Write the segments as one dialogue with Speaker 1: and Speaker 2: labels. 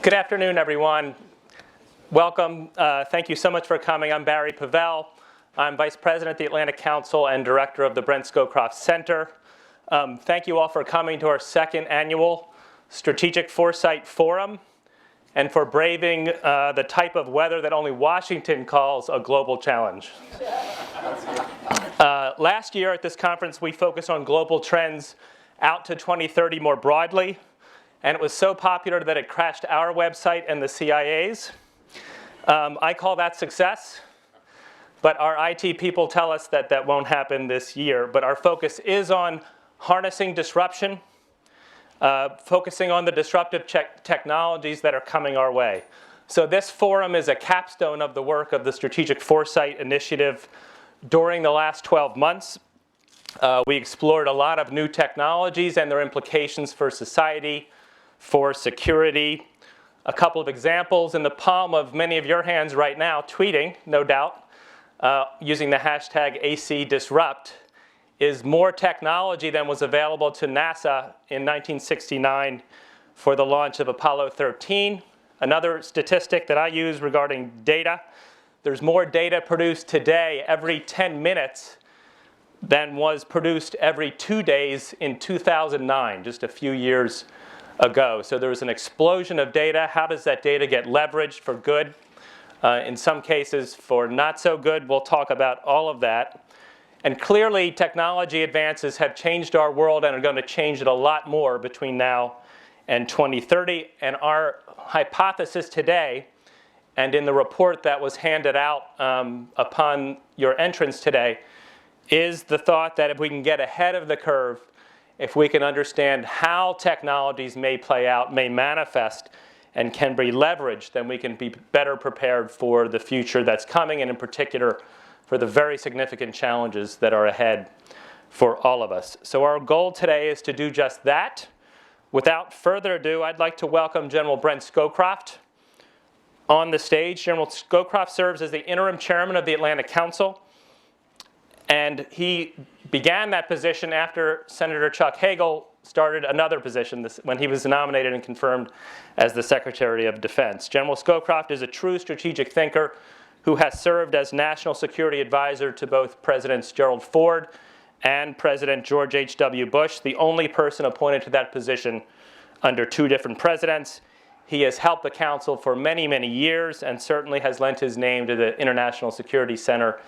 Speaker 1: Good afternoon, everyone. Welcome. Thank you so much for coming. I'm Barry Pavel. I'm Vice President at the Atlantic Council and Director of the Brent Scowcroft Center. Thank you all for coming to our second annual Strategic Foresight Forum and for braving the type of weather that only Washington calls a global challenge. Last year at this conference, we focused on global trends out to 2030 more broadly. And it was so popular that it crashed our website and the CIA's. I call that success. But our IT people tell us that that won't happen this year. But our focus is on harnessing disruption, focusing on the disruptive technologies that are coming our way. So this forum is a capstone of the work of the Strategic Foresight Initiative during the last 12 months. We explored a lot of new technologies and their implications for society, for security. A couple of examples in the palm of many of your hands right now, tweeting, no doubt, using the hashtag #ACDisrupt, is more technology than was available to NASA in 1969 for the launch of Apollo 13. Another statistic that I use regarding data, there's more data produced today every 10 minutes than was produced every 2 days in 2009, just a few years ago. So there was an explosion of data. How does that data get leveraged for good? In some cases for not so good. We'll talk about all of that. And clearly technology advances have changed our world and are going to change it a lot more between now and 2030. And our hypothesis today, and in the report that was handed out upon your entrance today, is the thought that if we can get ahead of the curve, if we can understand how technologies may play out, may manifest, and can be leveraged, then we can be better prepared for the future that's coming, and in particular, for the very significant challenges that are ahead for all of us. So our goal today is to do just that. Without further ado, I'd like to welcome General Brent Scowcroft on the stage. General Scowcroft serves as the interim chairman of the Atlantic Council, and he began that position after Senator Chuck Hagel started another position when he was nominated and confirmed as the Secretary of Defense. General Scowcroft is a true strategic thinker who has served as National Security Advisor to both Presidents Gerald Ford and President George H.W. Bush, the only person appointed to that position under 2 different presidents. He has helped the Council for many, many years and certainly has lent his name to the International Security Center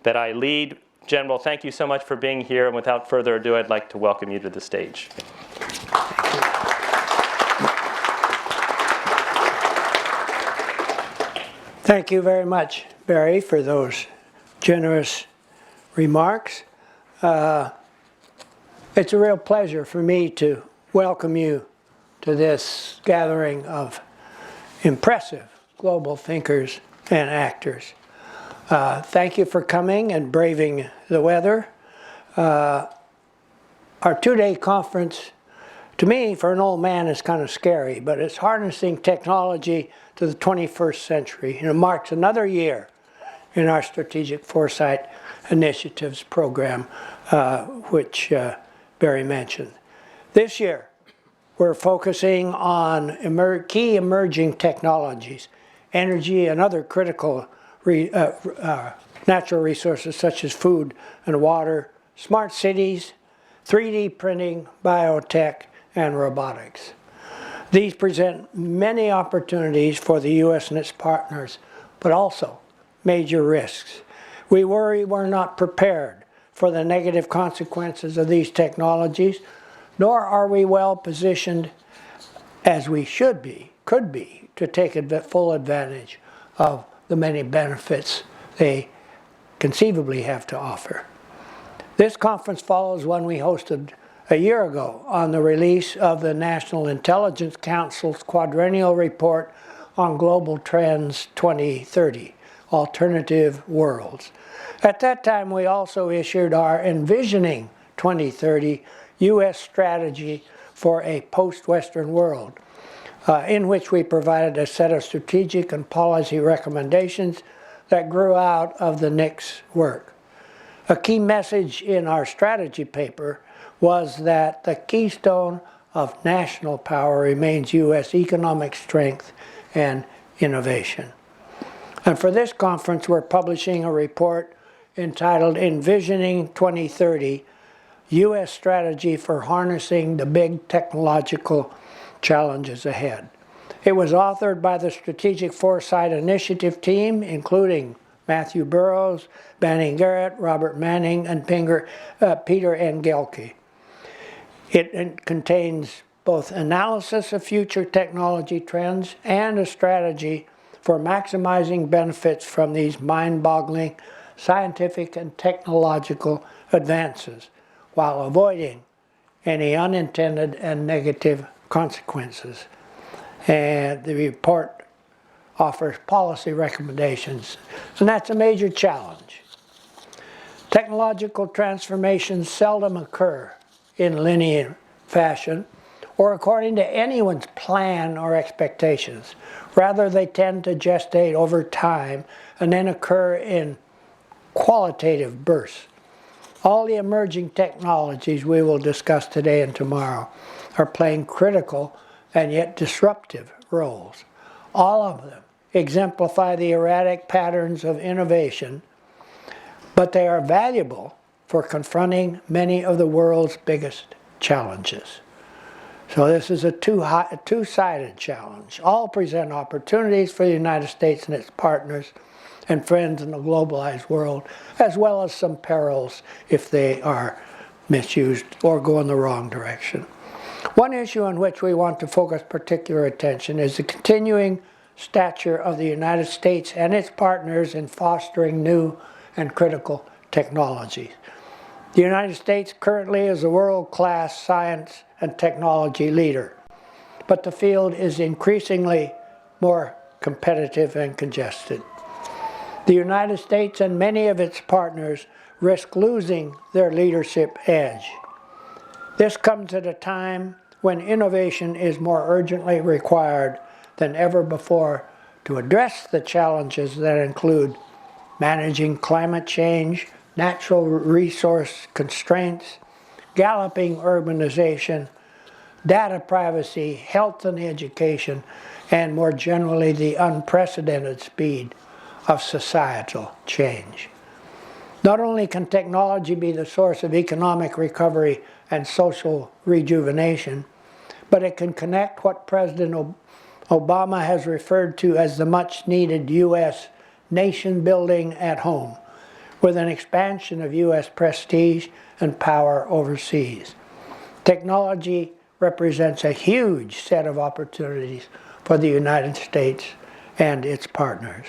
Speaker 1: that I lead. General, thank you so much for being here, and without further ado, I'd like to welcome you to the stage.
Speaker 2: Thank you very much, Barry, for those generous remarks. It's a real pleasure for me to welcome you to this gathering of impressive global thinkers and actors. Thank you for coming and braving the weather. Our 2-day conference, to me, for an old man, is kind of scary, but it's harnessing technology to the 21st century. And it marks another year in our Strategic Foresight Initiatives program, which Barry mentioned. This year, we're focusing on key emerging technologies, energy and other critical natural resources such as food and water, smart cities, 3D printing, biotech, and robotics. These present many opportunities for the U.S. and its partners, but also major risks. We worry we're not prepared for the negative consequences of these technologies, nor are we well positioned, as we could be, to take full advantage of the many benefits they conceivably have to offer. This conference follows one we hosted a year ago on the release of the National Intelligence Council's Quadrennial Report on Global Trends 2030, Alternative Worlds. At that time, we also issued our Envisioning 2030 U.S. Strategy for a Post-Western World, in which we provided a set of strategic and policy recommendations that grew out of the NIC's work. A key message in our strategy paper was that the keystone of national power remains U.S. economic strength and innovation. And for this conference, we're publishing a report entitled Envisioning 2030, U.S. Strategy for Harnessing the Big Technological Challenges Ahead. It was authored by the Strategic Foresight Initiative team, including Matthew Burrows, Banning Garrett, Robert Manning, and Peter Engelke. It contains both analysis of future technology trends and a strategy for maximizing benefits from these mind-boggling scientific and technological advances while avoiding any unintended and negative consequences. And the report offers policy recommendations, and that's a major challenge. Technological transformations seldom occur in linear fashion or according to anyone's plan or expectations. Rather, they tend to gestate over time and then occur in qualitative bursts. All the emerging technologies we will discuss today and tomorrow are playing critical and yet disruptive roles. All of them exemplify the erratic patterns of innovation, but they are valuable for confronting many of the world's biggest challenges. So this is a two-sided challenge. All present opportunities for the United States and its partners and friends in the globalized world, as well as some perils if they are misused or go in the wrong direction. One issue on which we want to focus particular attention is the continuing stature of the United States and its partners in fostering new and critical technologies. The United States currently is a world-class science and technology leader, but the field is increasingly more competitive and congested. The United States and many of its partners risk losing their leadership edge. This comes at a time when innovation is more urgently required than ever before to address the challenges that include managing climate change, natural resource constraints, galloping urbanization, data privacy, health and education, and more generally the unprecedented speed of societal change. Not only can technology be the source of economic recovery and social rejuvenation, but it can connect what President Obama has referred to as the much-needed U.S. nation building at home, with an expansion of U.S. prestige and power overseas. Technology represents a huge set of opportunities for the United States and its partners.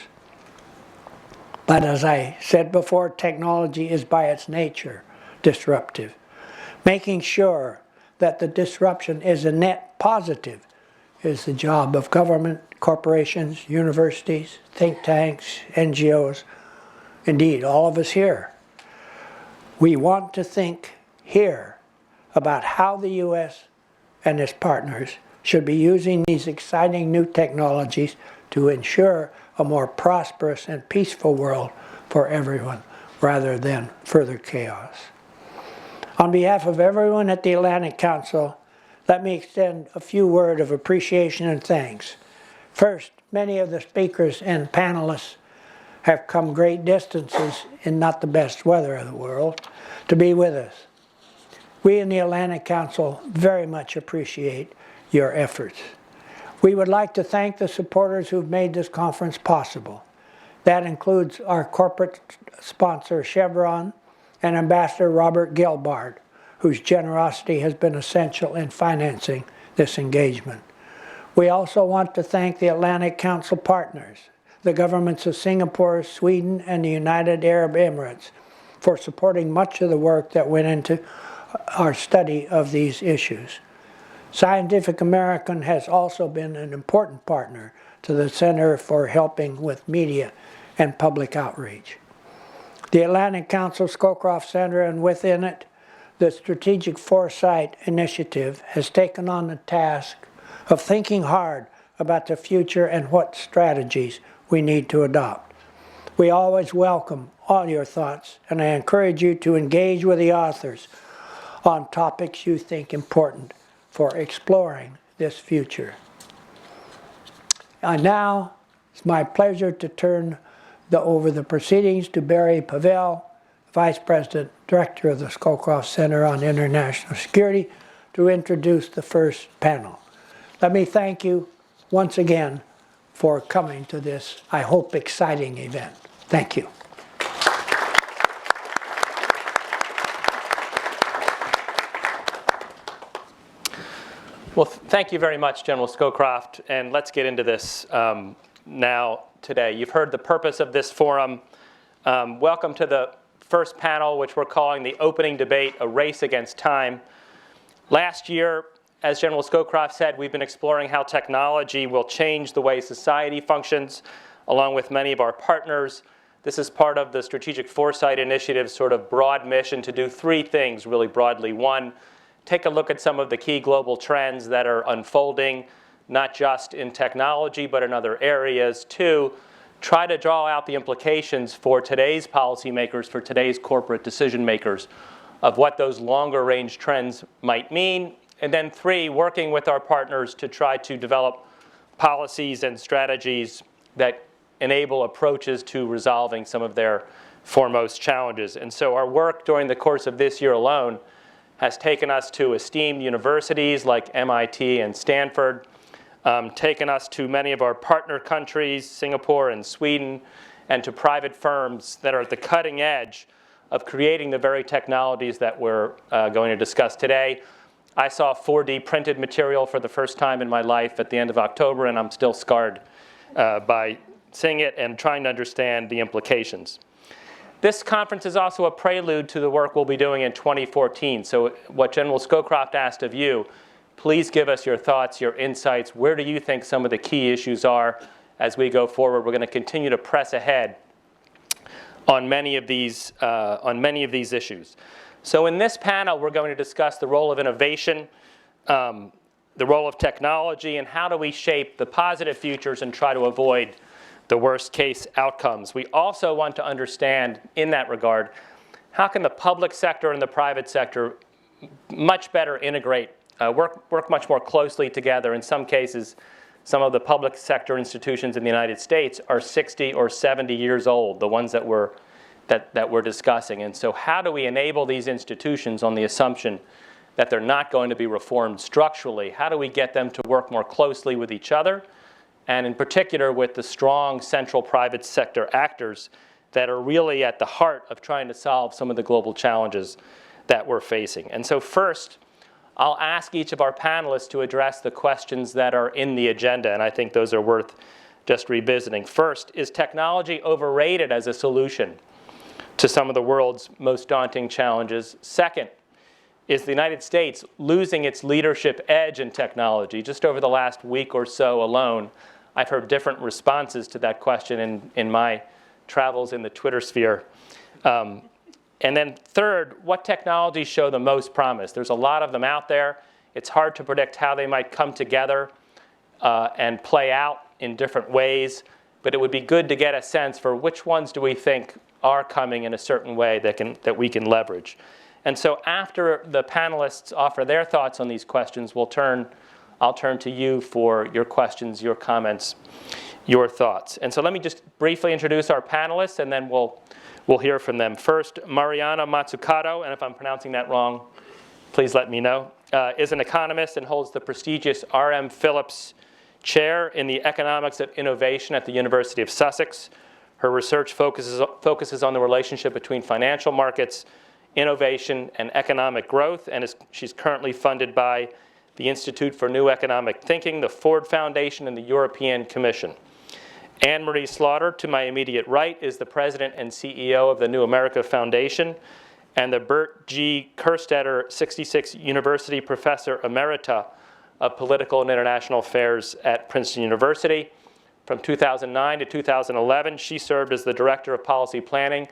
Speaker 2: But as I said before, technology is by its nature disruptive. Making sure that the disruption is a net positive is the job of government, corporations, universities, think tanks, NGOs, indeed all of us here. We want to think here about how the U.S. and its partners should be using these exciting new technologies to ensure a more prosperous and peaceful world for everyone, rather than further chaos. On behalf of everyone at the Atlantic Council, let me extend a few words of appreciation and thanks. First, many of the speakers and panelists have come great distances in not the best weather of the world to be with us. We in the Atlantic Council very much appreciate your efforts. We would like to thank the supporters who've made this conference possible. That includes our corporate sponsor Chevron and Ambassador Robert Gelbard, whose generosity has been essential in financing this engagement. We also want to thank the Atlantic Council partners, the governments of Singapore, Sweden, and the United Arab Emirates, for supporting much of the work that went into our study of these issues. Scientific American has also been an important partner to the Center for Helping with Media and Public Outreach. The Atlantic Council Scowcroft Center, and within it, the Strategic Foresight Initiative, has taken on the task of thinking hard about the future and what strategies we need to adopt. We always welcome all your thoughts, and I encourage you to engage with the authors on topics you think important for exploring this future. And now it's my pleasure to turn over the proceedings to Barry Pavel, Vice President, Director of the Scowcroft Center on International Security, to introduce the first panel. Let me thank you once again for coming to this, I hope, exciting event. Thank you.
Speaker 1: Well, thank you very much, General Scowcroft, and let's get into this now today. You've heard the purpose of this forum. Welcome to the first panel, which we're calling the opening debate, A Race Against Time. Last year, as General Scowcroft said, we've been exploring how technology will change the way society functions, along with many of our partners. This is part of the Strategic Foresight Initiative's sort of broad mission to do three things really broadly. One, take a look at some of the key global trends that are unfolding, not just in technology, but in other areas. Two, try to draw out the implications for today's policymakers, for today's corporate decision makers, of what those longer range trends might mean. And then three, working with our partners to try to develop policies and strategies that enable approaches to resolving some of their foremost challenges. And so our work during the course of this year alone has taken us to esteemed universities like MIT and Stanford, taken us to many of our partner countries, Singapore and Sweden, and to private firms that are at the cutting edge of creating the very technologies that we're going to discuss today. I saw 4D printed material for the first time in my life at the end of October, and I'm still scarred by seeing it and trying to understand the implications. This conference is also a prelude to the work we'll be doing in 2014. So what General Scowcroft asked of you, please give us your thoughts, your insights. Where do you think some of the key issues are as we go forward? We're going to continue to press ahead on many of these issues. So in this panel, we're going to discuss the role of innovation, the role of technology, and how do we shape the positive futures and try to avoid the worst case outcomes. We also want to understand, in that regard, how can the public sector and the private sector much better integrate, work much more closely together. In some cases, some of the public sector institutions in the United States are 60 or 70 years old, the ones that we're discussing. And so how do we enable these institutions on the assumption that they're not going to be reformed structurally? How do we get them to work more closely with each other, and in particular with the strong central private sector actors that are really at the heart of trying to solve some of the global challenges that we're facing? And so first, I'll ask each of our panelists to address the questions that are in the agenda, and I think those are worth just revisiting. First, is technology overrated as a solution to some of the world's most daunting challenges? Second, is the United States losing its leadership edge in technology? Just over the last week or so alone, I've heard different responses to that question in my travels in the Twitter sphere. And then third, what technologies show the most promise? There's a lot of them out there. It's hard to predict how they might come together and play out in different ways, but it would be good to get a sense for which ones do we think are coming in a certain way that we can leverage. And so after the panelists offer their thoughts on these questions, I'll turn to you for your questions, your comments, your thoughts. And so let me just briefly introduce our panelists, and then we'll hear from them. First, Mariana Mazzucato, and if I'm pronouncing that wrong, please let me know, is an economist and holds the prestigious R.M. Phillips Chair in the Economics of Innovation at the University of Sussex. Her research focuses on the relationship between financial markets, innovation, and economic growth, and she's currently funded by the Institute for New Economic Thinking, the Ford Foundation, and the European Commission. Anne-Marie Slaughter, to my immediate right, is the president and CEO of the New America Foundation, and the Bert G. Kerstetter 66 University Professor Emerita of Political and International Affairs at Princeton University. From 2009 to 2011, she served as the Director of Policy Planning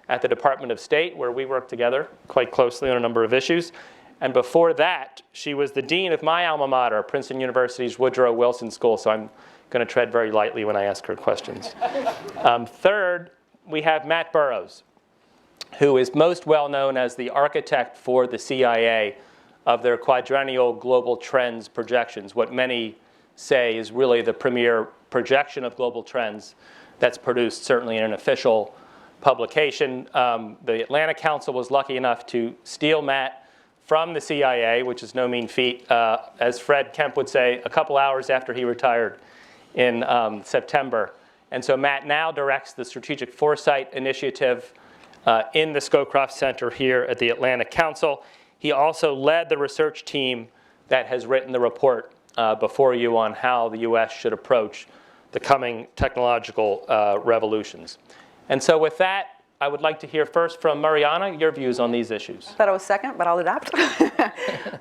Speaker 1: at the Department of State, where we work together quite closely on a number of issues. And before that, she was the dean of my alma mater, Princeton University's Woodrow Wilson School, so I'm going to tread very lightly when I ask her questions. Third, we have Matt Burrows, who is most well known as the architect for the CIA of their quadrennial global trends projections, what many say is really the premier projection of global trends that's produced certainly in an official publication. The Atlantic Council was lucky enough to steal Matt from the CIA, which is no mean feat, as Fred Kemp would say, a couple hours after he retired in September. And so Matt now directs the Strategic Foresight Initiative in the Scowcroft Center here at the Atlantic Council. He also led the research team that has written the report before you on how the US should approach the coming technological revolutions. And so with that, I would like to hear first from Mariana, your views on these issues.
Speaker 3: I thought I was second, but I'll adapt.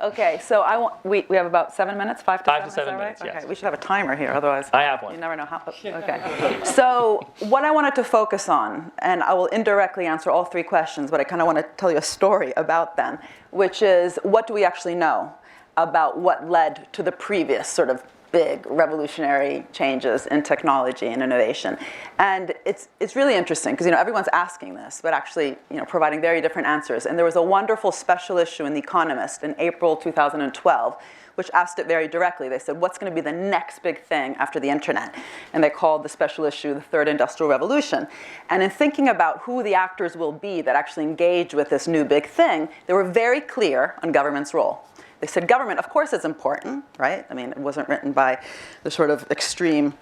Speaker 3: Okay, so we have about 7 minutes, 5 to 7,
Speaker 1: 5 to 7 minutes,
Speaker 3: right?
Speaker 1: yes.
Speaker 3: Okay, we should have a timer here, otherwise
Speaker 1: I have one.
Speaker 3: you never know how. Okay, so what I wanted to focus on, and I will indirectly answer all 3 questions, but I kind of want to tell you a story about them, which is what do we actually know about what led to the previous sort of big revolutionary changes in technology and innovation. And it's really interesting because everyone's asking this, but actually providing very different answers. And there was a wonderful special issue in The Economist in April 2012, which asked it very directly. They said, what's going to be the next big thing after the internet? And they called the special issue the Third Industrial Revolution. And in thinking about who the actors will be that actually engage with this new big thing, they were very clear on government's role. They said government, of course, is important, right? I mean, it wasn't written by the sort of extreme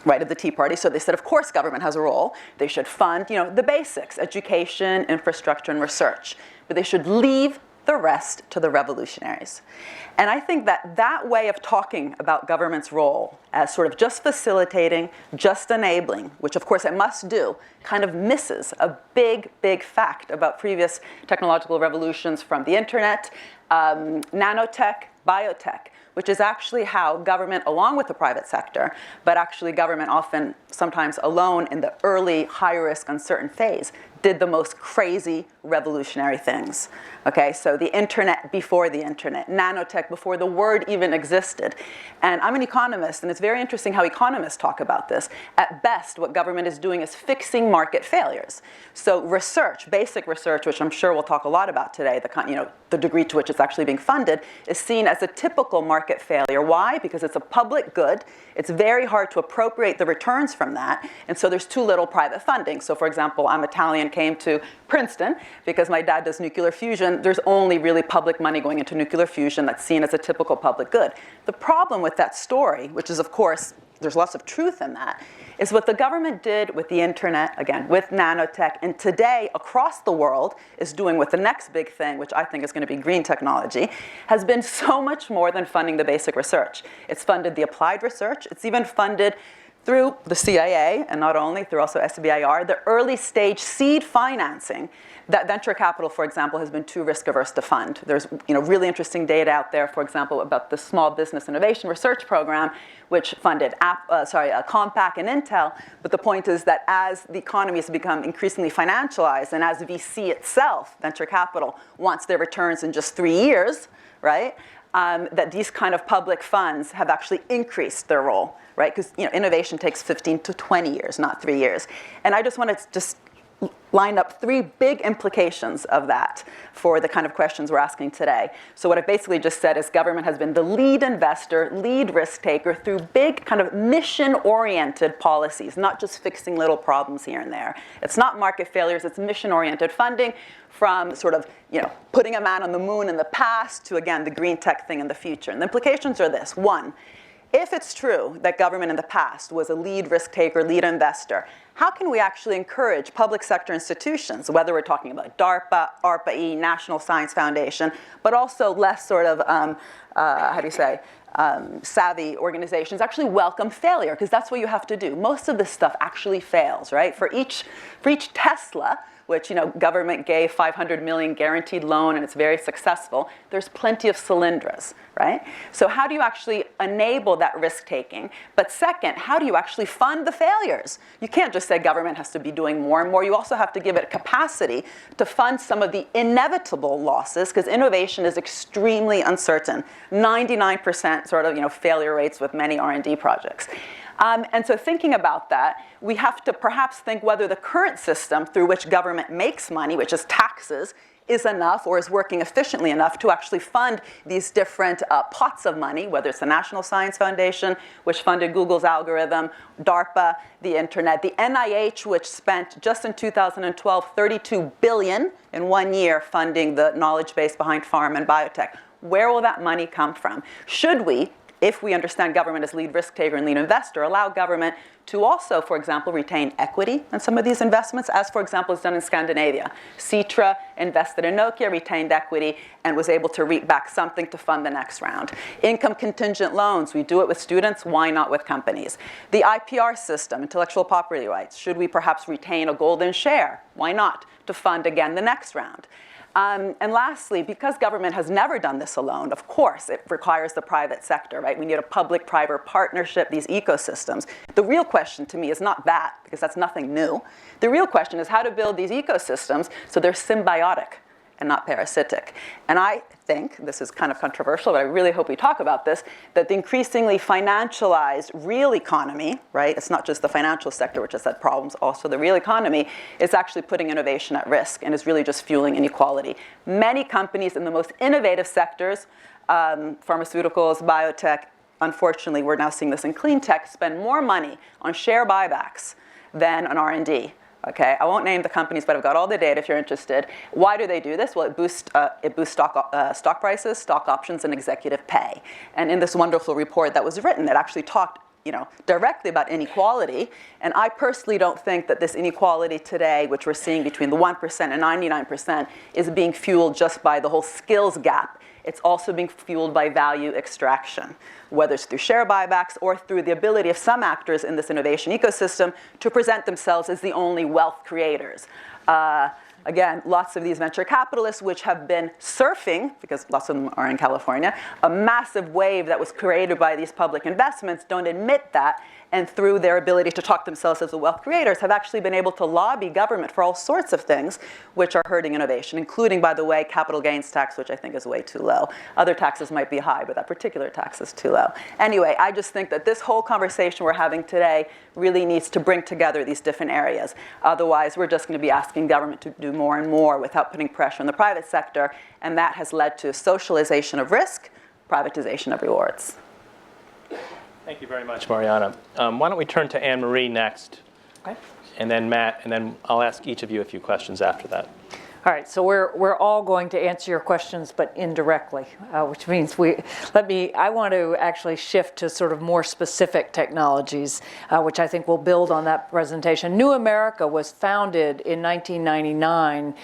Speaker 3: right of the Tea Party. So they said, of course, government has a role. They should fund, the basics, education, infrastructure, and research. But they should leave the rest to the revolutionaries. And I think that way of talking about government's role as sort of just facilitating, just enabling, which of course it must do, kind of misses a big, big fact about previous technological revolutions from the internet, nanotech, biotech, which is actually how government, along with the private sector, but actually government often, sometimes alone in the early, high-risk, uncertain phase, did the most crazy revolutionary things. Okay, so the internet before the internet, nanotech before the word even existed. And I'm an economist, and it's very interesting how economists talk about this. At best, what government is doing is fixing market failures. So research, basic research, which I'm sure we'll talk a lot about today, the degree to which it's actually being funded, is seen as a typical market failure. Why? Because it's a public good. It's very hard to appropriate the returns from that, and so there's too little private funding. So for example, I'm Italian, came to Princeton because my dad does nuclear fusion. There's only really public money going into nuclear fusion that's seen as a typical public good. The problem with that story, which is of course, there's lots of truth in that, is what the government did with the internet, again, with nanotech, and today across the world is doing with the next big thing, which I think is going to be green technology, has been so much more than funding the basic research. It's funded the applied research. It's even funded through the CIA, and not only, through also SBIR, the early stage seed financing that venture capital, for example, has been too risk averse to fund. There's really interesting data out there, for example, about the Small Business Innovation Research Program, which funded Compaq and Intel. But the point is that as the economy has become increasingly financialized, and as VC itself, venture capital, wants their returns in just 3 years, right? That these kind of public funds have actually increased their role, right? Because innovation takes 15 to 20 years, not 3 years. And I just wanted to just line up 3 big implications of that for the kind of questions we're asking today. So what I basically just said is government has been the lead investor, lead risk taker through big kind of mission-oriented policies, not just fixing little problems here and there. It's not market failures, it's mission-oriented funding, from sort of putting a man on the moon in the past to, again, the green tech thing in the future. And the implications are this. 1, if it's true that government in the past was a lead risk taker, lead investor, how can we actually encourage public sector institutions, whether we're talking about DARPA, ARPA-E, National Science Foundation, but also less sort of, savvy organizations actually welcome failure, because that's what you have to do. Most of this stuff actually fails, right? For each Tesla, which government gave $500 million guaranteed loan and it's very successful, there's plenty of Solyndras, right? So how do you actually enable that risk taking? But second, how do you actually fund the failures? You can't just say government has to be doing more and more. You also have to give it capacity to fund some of the inevitable losses, because innovation is extremely uncertain. 99% sort of failure rates with many R&D projects. And so thinking about that, we have to perhaps think whether the current system through which government makes money, which is taxes, is enough or is working efficiently enough to actually fund these different pots of money, whether it's the National Science Foundation, which funded Google's algorithm, DARPA, the internet, the NIH, which spent just in 2012 $32 billion in 1 year funding the knowledge base behind pharma and biotech. Where will that money come from? Should we, if we understand government as lead risk taker and lead investor, allow government to also, for example, retain equity in some of these investments, as, for example, is done in Scandinavia. Citra invested in Nokia, retained equity, and was able to reap back something to fund the next round. Income contingent loans, we do it with students, why not with companies? The IPR system, intellectual property rights, should we perhaps retain a golden share? Why not? To fund, again, the next round. And lastly, because government has never done this alone, of course, it requires the private sector, right? We need a public-private partnership, these ecosystems. The real question to me is not that, because that's nothing new. The real question is how to build these ecosystems so they're symbiotic and not parasitic. And I think, this is kind of controversial, but I really hope we talk about this, that the increasingly financialized real economy, right, it's not just the financial sector which has had problems, also the real economy, is actually putting innovation at risk and is really just fueling inequality. Many companies in the most innovative sectors, pharmaceuticals, biotech, unfortunately, we're now seeing this in clean tech, spend more money on share buybacks than on R&D. Okay, I won't name the companies, but I've got all the data if you're interested. Why do they do this? Well, it boosts stock prices, stock options, and executive pay. And in this wonderful report that was written, it actually talked directly about inequality. And I personally don't think that this inequality today, which we're seeing between the 1% and 99%, is being fueled just by the whole skills gap. It's also being fueled by value extraction, whether it's through share buybacks or through the ability of some actors in this innovation ecosystem to present themselves as the only wealth creators. Again, lots of these venture capitalists which have been surfing, because lots of them are in California, a massive wave that was created by these public investments, don't admit that, and through their ability to talk themselves as the wealth creators, have actually been able to lobby government for all sorts of things which are hurting innovation, including, by the way, capital gains tax, which I think is way too low. Other taxes might be high, but that particular tax is too low. Anyway, I just think that this whole conversation we're having today really needs to bring together these different areas. Otherwise, we're just going to be asking government to do more and more without putting pressure on the private sector, and that has led to socialization of risk, privatization of rewards.
Speaker 1: Thank you very much, Mariana. Why don't we turn to Anne Marie next,
Speaker 4: Okay.
Speaker 1: and then Matt, and then I'll ask each of you a few questions after that.
Speaker 4: All right, so we're all going to answer your questions, but indirectly, which means I want to actually shift to sort of more specific technologies, which I think will build on that presentation. New America was founded in 1999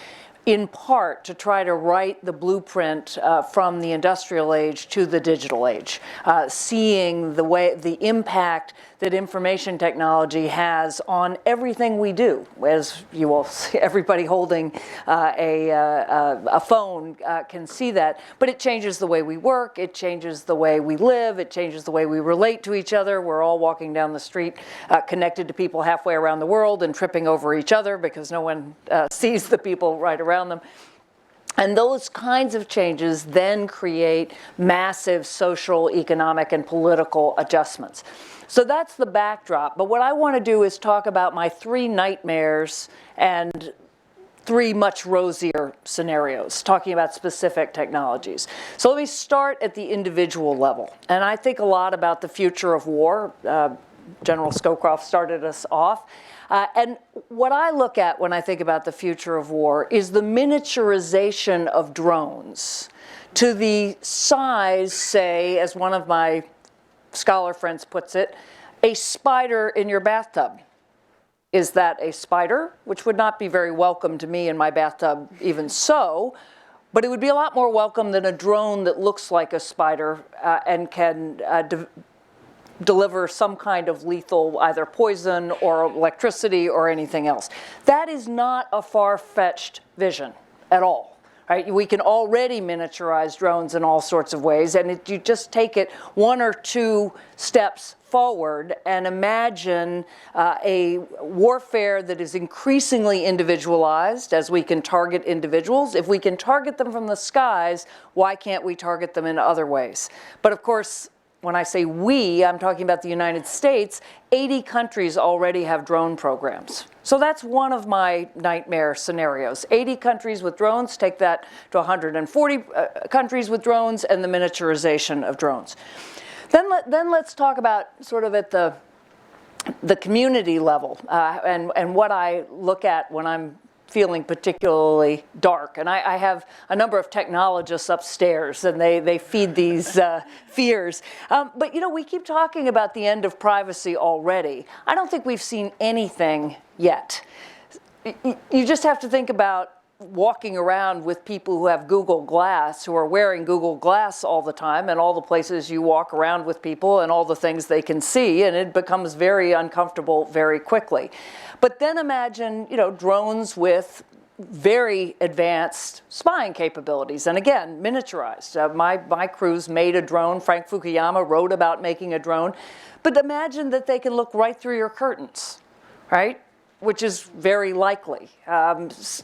Speaker 4: in part to try to write the blueprint from the industrial age to the digital age, seeing the impact that information technology has on everything we do. As you will see, everybody holding a phone can see that, but it changes the way we work, it changes the way we live, it changes the way we relate to each other. We're all walking down the street connected to people halfway around the world and tripping over each other because no one sees the people right around them. And those kinds of changes then create massive social, economic, and political adjustments. So that's the backdrop. But what I want to do is talk about my 3 nightmares and 3 much rosier scenarios, talking about specific technologies. So let me start at the individual level. And I think a lot about the future of war. General Scowcroft started us off. And what I look at when I think about the future of war is the miniaturization of drones to the size, say, as one of my scholar friends puts it, a spider in your bathtub. Is that a spider? Which would not be very welcome to me in my bathtub even so, but it would be a lot more welcome than a drone that looks like a spider and can deliver some kind of lethal either poison or electricity or anything else. That is not a far-fetched vision at all. Right? We can already miniaturize drones in all sorts of ways, and you just take it 1 or 2 steps forward and imagine a warfare that is increasingly individualized as we can target individuals. If we can target them from the skies, why can't we target them in other ways? But of course, when I say we, I'm talking about the United States, 80 countries already have drone programs. So that's one of my nightmare scenarios. 80 countries with drones, take that to 140 countries with drones, and the miniaturization of drones. Then let's talk about sort of at the community level and what I look at when I'm feeling particularly dark. And I have a number of technologists upstairs, and they feed these fears. But, you know, we keep talking about the end of privacy already. I don't think we've seen anything yet. You just have to think about walking around with people who have Google Glass, who are wearing Google Glass all the time, and all the places you walk around with people and all the things they can see, and it becomes very uncomfortable very quickly. But then imagine, you know, drones with very advanced spying capabilities, and again, miniaturized. My crews made a drone. Frank Fukuyama wrote about making a drone. But imagine that they can look right through your curtains, right? Which is very likely.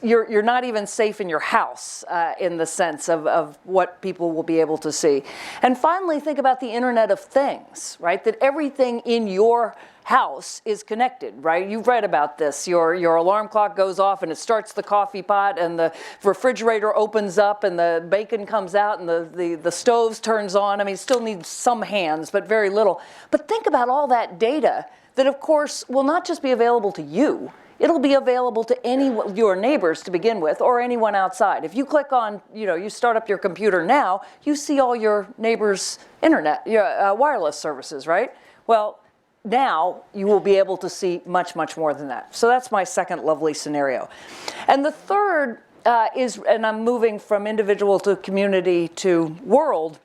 Speaker 4: You're not even safe in your house in the sense of what people will be able to see. And finally, think about the Internet of Things, right? That everything in your house is connected, right? You've read about this. Your alarm clock goes off and it starts the coffee pot, and the refrigerator opens up and the bacon comes out, and the stove turns on. I mean, it still needs some hands, but very little. But think about all that data that, of course, will not just be available to you. It'll be available to your neighbors to begin with, or anyone outside. If you click on, you know, you start up your computer now, you see all your neighbors' internet, wireless services, right? Well, now you will be able to see much, much more than that. So that's my second lovely scenario. And the third is, and I'm moving from individual to community to world,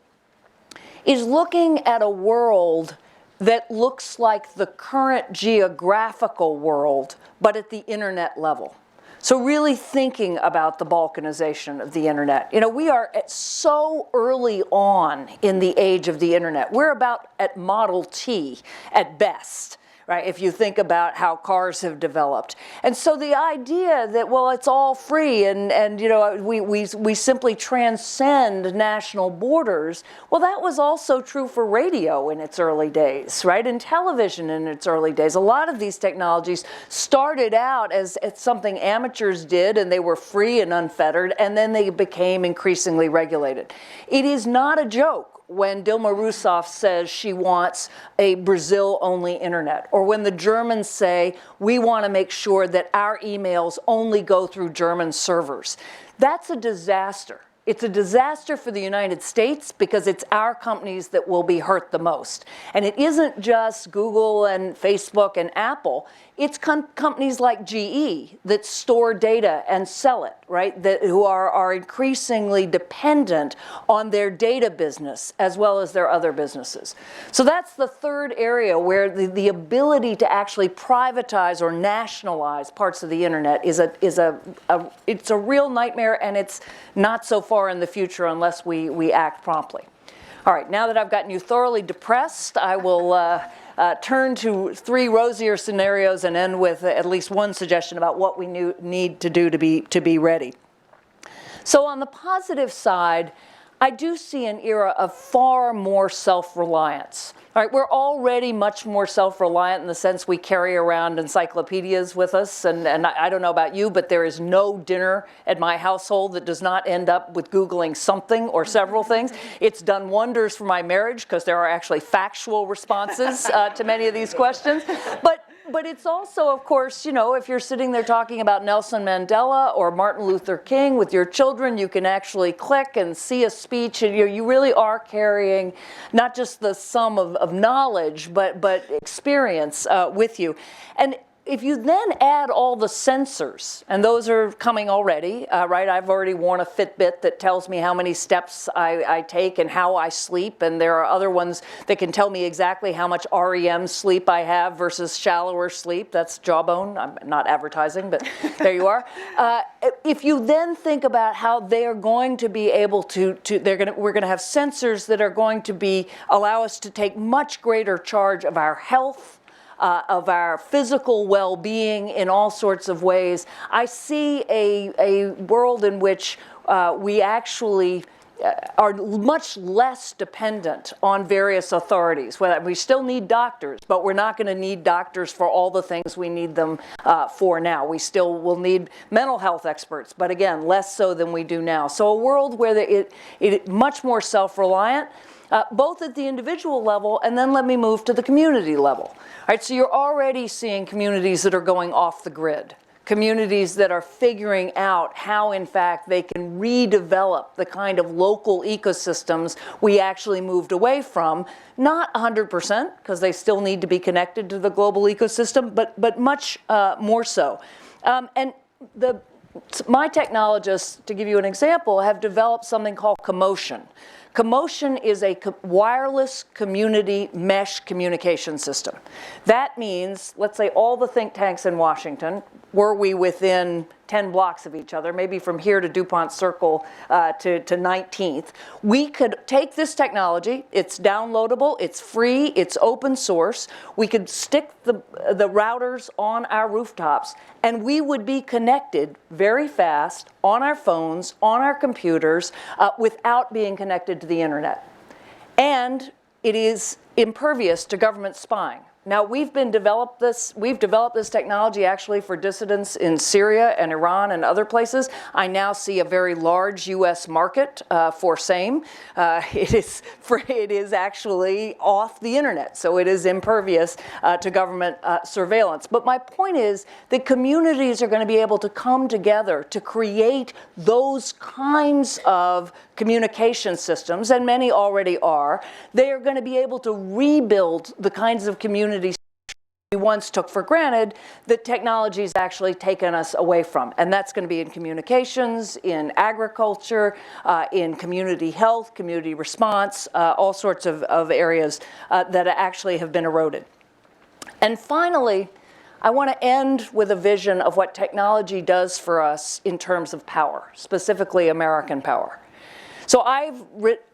Speaker 4: is looking at a world that looks like the current geographical world, but at the internet level. So really thinking about the balkanization of the internet. You know, we are so early on in the age of the internet. We're about at Model T at best, right? If you think about how cars have developed. And so the idea that, well, it's all free and you know, we simply transcend national borders, well, that was also true for radio in its early days, right? And television in its early days. A lot of these technologies started out as something amateurs did, and they were free and unfettered, and then they became increasingly regulated. It is not a joke when Dilma Rousseff says she wants a Brazil-only internet, or when the Germans say, we want to make sure that our emails only go through German servers. That's a disaster. It's a disaster for the United States because it's our companies that will be hurt the most. And it isn't just Google and Facebook and Apple. It's companies like GE that store data and sell it, right? Who are increasingly dependent on their data business as well as their other businesses. So that's the third area where the ability to actually privatize or nationalize parts of the internet is it's a real nightmare, and it's not so far in the future unless we act promptly. All right, now that I've gotten you thoroughly depressed, I will turn to three rosier scenarios and end with at least one suggestion about what we need to do to be ready. So on the positive side, I do see an era of far more self-reliance. All right, we're already much more self-reliant in the sense we carry around encyclopedias with us, and I don't know about you, but there is no dinner at my household that does not end up with Googling something or several things. It's done wonders for my marriage because there are actually factual responses to many of these questions. But it's also, of course, you know, if you're sitting there talking about Nelson Mandela or Martin Luther King with your children, you can actually click and see a speech, and you really are carrying not just the sum of knowledge, but experience with you. And if you then add all the sensors, and those are coming already, right? I've already worn a Fitbit that tells me how many steps I take and how I sleep, and there are other ones that can tell me exactly how much REM sleep I have versus shallower sleep. That's Jawbone. I'm not advertising, but there you are. If you then think about how they are going to be able we're going to have sensors that are going to allow us to take much greater charge of our health, of our physical well-being in all sorts of ways. I see a world in which we actually are much less dependent on various authorities. We still need doctors, but we're not going to need doctors for all the things we need them for now. We still will need mental health experts, but again, less so than we do now. So a world where it much more self-reliant, both at the individual level, and then let me move to the community level. All right, so you're already seeing communities that are going off the grid. Communities that are figuring out how, in fact, they can redevelop the kind of local ecosystems we actually moved away from. Not 100%, because they still need to be connected to the global ecosystem, but much more so. My technologists, to give you an example, have developed something called Commotion. Commotion is a wireless community mesh communication system. That means, let's say all the think tanks in Washington, were we within 10 blocks of each other, maybe from here to DuPont Circle to 19th, we could take this technology, it's downloadable, it's free, it's open source, we could stick the routers on our rooftops, and we would be connected very fast on our phones, on our computers, without being connected to the internet. And it is impervious to government spying. Now, we've developed this technology actually for dissidents in Syria and Iran and other places. I now see a very large US market for same. It is actually off the internet, so it is impervious to government surveillance. But my point is that communities are going to be able to come together to create those kinds of communication systems, and many already are. They are going to be able to rebuild the kinds of communities we once took for granted that technology's actually taken us away from. And that's going to be in communications, in agriculture, in community health, community response, all sorts of areas that actually have been eroded. And finally, I want to end with a vision of what technology does for us in terms of power, specifically American power. So I've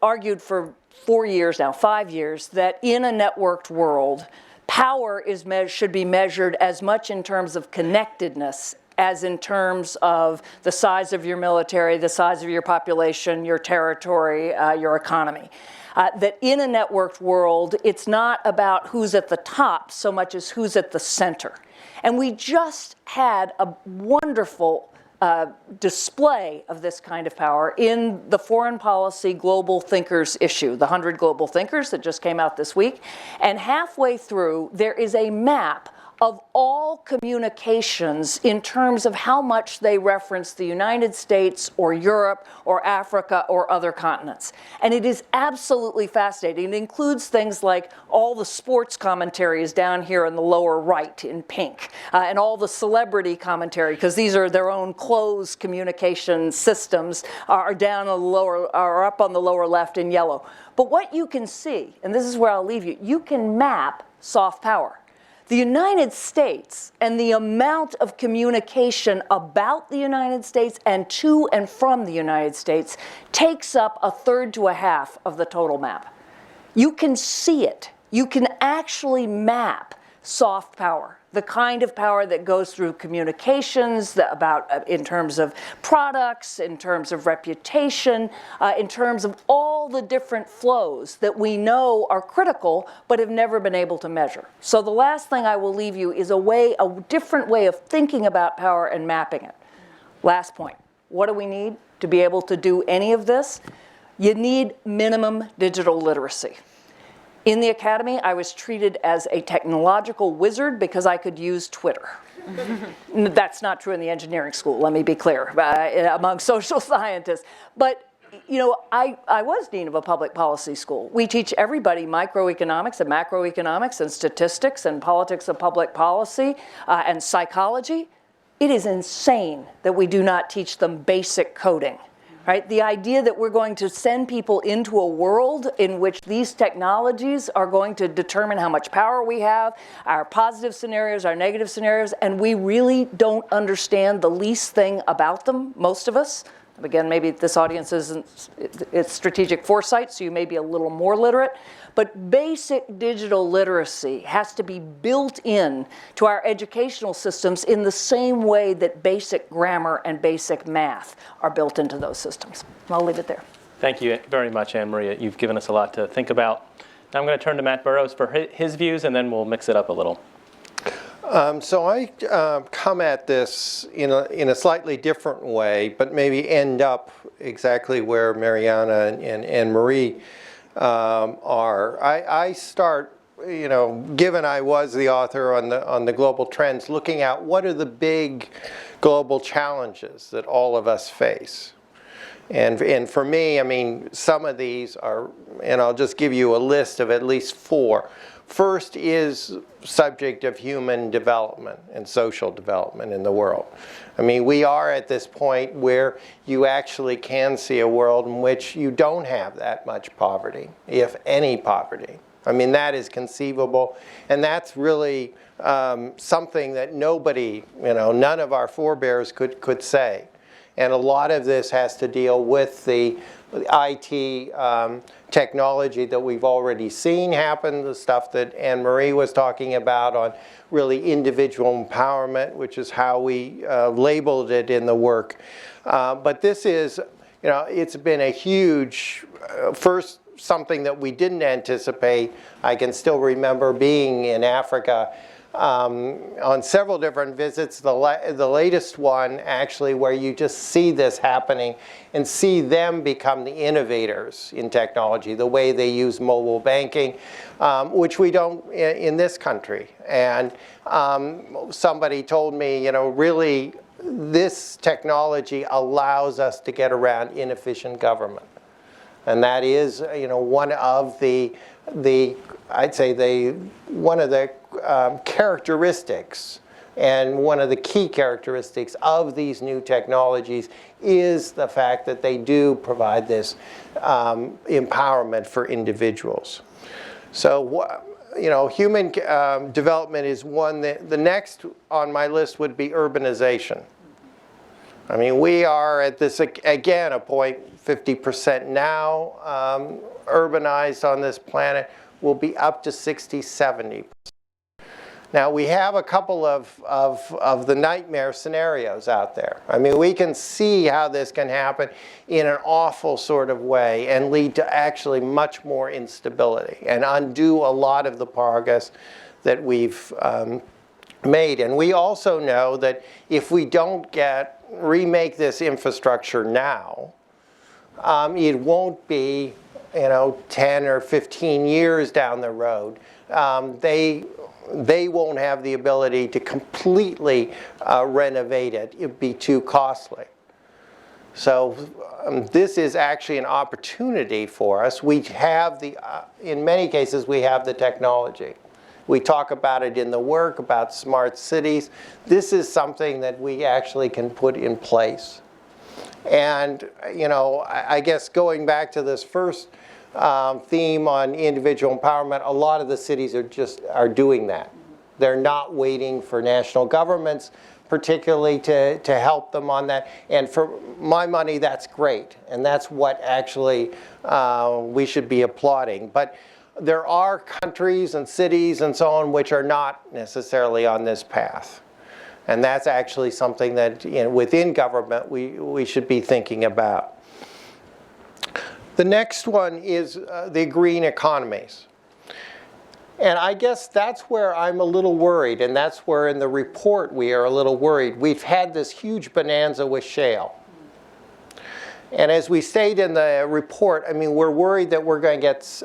Speaker 4: argued for 4 years now, 5 years, that in a networked world, power should be measured as much in terms of connectedness as in terms of the size of your military, the size of your population, your territory, your economy. That in a networked world, it's not about who's at the top so much as who's at the center. And we just had a wonderful display of this kind of power in the Foreign Policy Global Thinkers issue, the 100 Global Thinkers that just came out this week. And halfway through, there is a map of all communications in terms of how much they reference the United States or Europe or Africa or other continents. And it is absolutely fascinating. It includes things like all the sports commentary is down here in the lower right in pink, and all the celebrity commentary, because these are their own closed communication systems, are down on the lower, are up on the lower left in yellow. But what you can see, and this is where I'll leave you, you can map soft power. The United States and the amount of communication about the United States and to and from the United States takes up a third to a half of the total map. You can see it. You can actually map soft power, the kind of power that goes through communications, in terms of products, in terms of reputation, in terms of all the different flows that we know are critical but have never been able to measure. So the last thing I will leave you is a different way of thinking about power and mapping it. Last point. What do we need to be able to do any of this? You need minimum digital literacy. In the academy, I was treated as a technological wizard because I could use Twitter. That's not true in the engineering school, let me be clear, among social scientists. But you know, I was dean of a public policy school. We teach everybody microeconomics and macroeconomics and statistics and politics of public policy and psychology. It is insane that we do not teach them basic coding. Right? The idea that we're going to send people into a world in which these technologies are going to determine how much power we have, our positive scenarios, our negative scenarios, and we really don't understand the least thing about them, most of us. Again, maybe this audience it's strategic foresight, so you may be a little more literate. But basic digital literacy has to be built in to our educational systems in the same way that basic grammar and basic math are built into those systems. I'll leave it there.
Speaker 1: Thank you very much, Anne Marie. You've given us a lot to think about. Now I'm going to turn to Matt Burrows for his views, and then we'll mix it up a little.
Speaker 5: So I come at this in a slightly different way, but maybe end up exactly where Mariana and Anne Marie are. I start, given I was the author on the global trends, looking at what are the big global challenges that all of us face. And for me, I mean, some of these are, and I'll just give you a list of at least 4. First is subject of human development and social development in the world. I mean, we are at this point where you actually can see a world in which you don't have that much poverty, if any poverty. I mean, that is conceivable, and that's really something that nobody, none of our forebears could say. And a lot of this has to deal with the IT technology that we've already seen happen, the stuff that Anne Marie was talking about on really individual empowerment, which is how we labeled it in the work. But this is, it's been a huge, first something that we didn't anticipate. I can still remember being in Africa on several different visits, the latest one actually where you just see this happening and see them become the innovators in technology, the way they use mobile banking, which we don't in this country. And somebody told me, really, this technology allows us to get around inefficient government. And that is, one of the I'd say one of the characteristics and one of the key characteristics of these new technologies is the fact that they do provide this empowerment for individuals. So, human development is one. The next on my list would be urbanization. I mean, we are at this, again, a point 50% now urbanized on this planet. Will be up to 60, 70%. Now, we have a couple of the nightmare scenarios out there. I mean, we can see how this can happen in an awful sort of way and lead to actually much more instability and undo a lot of the progress that we've made. And we also know that if we don't remake this infrastructure now, it won't be 10 or 15 years down the road, they won't have the ability to completely renovate it. It'd be too costly. So this is actually an opportunity for us. We have in many cases, we have the technology. We talk about it in the work, about smart cities. This is something that we actually can put in place. And, I guess going back to this first theme on individual empowerment, a lot of the cities are doing that. They're not waiting for national governments, particularly to help them on that. And for my money, that's great. And that's what actually we should be applauding. But there are countries and cities and so on which are not necessarily on this path. And that's actually something that within government we should be thinking about. The next one is the green economies. And I guess that's where I'm a little worried, and that's where in the report we are a little worried. We've had this huge bonanza with shale. And as we state in the report, I mean, we're worried that we're going to get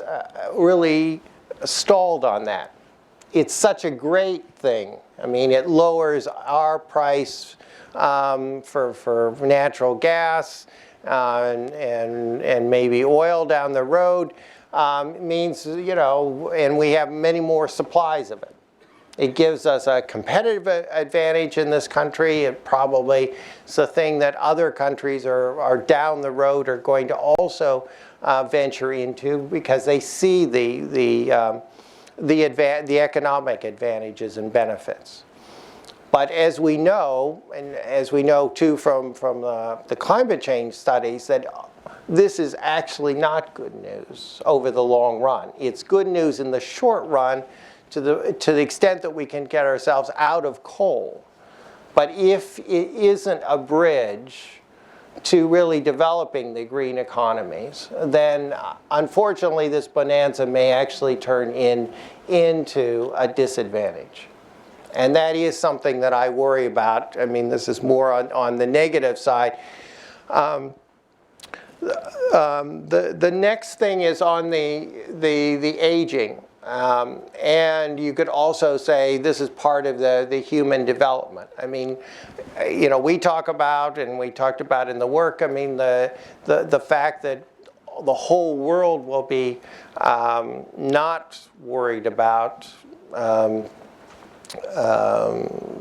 Speaker 5: really stalled on that. It's such a great thing. I mean, it lowers our price for natural gas and maybe oil down the road. Means, and we have many more supplies of it. It gives us a competitive advantage in this country. It probably is a thing that other countries are down the road are going to also venture into because they see the economic advantages and benefits. But as we know, and as we know too from the climate change studies, that this is actually not good news over the long run. It's good news in the short run to the extent that we can get ourselves out of coal. But if it isn't a bridge to really developing the green economies, then unfortunately this bonanza may actually turn into a disadvantage. And that is something that I worry about. I mean, this is more on the negative side. The next thing is on the aging. And you could also say this is part of the human development. I mean, you know, we talk about, and we talked about in the work, I mean, the fact that the whole world will be not worried about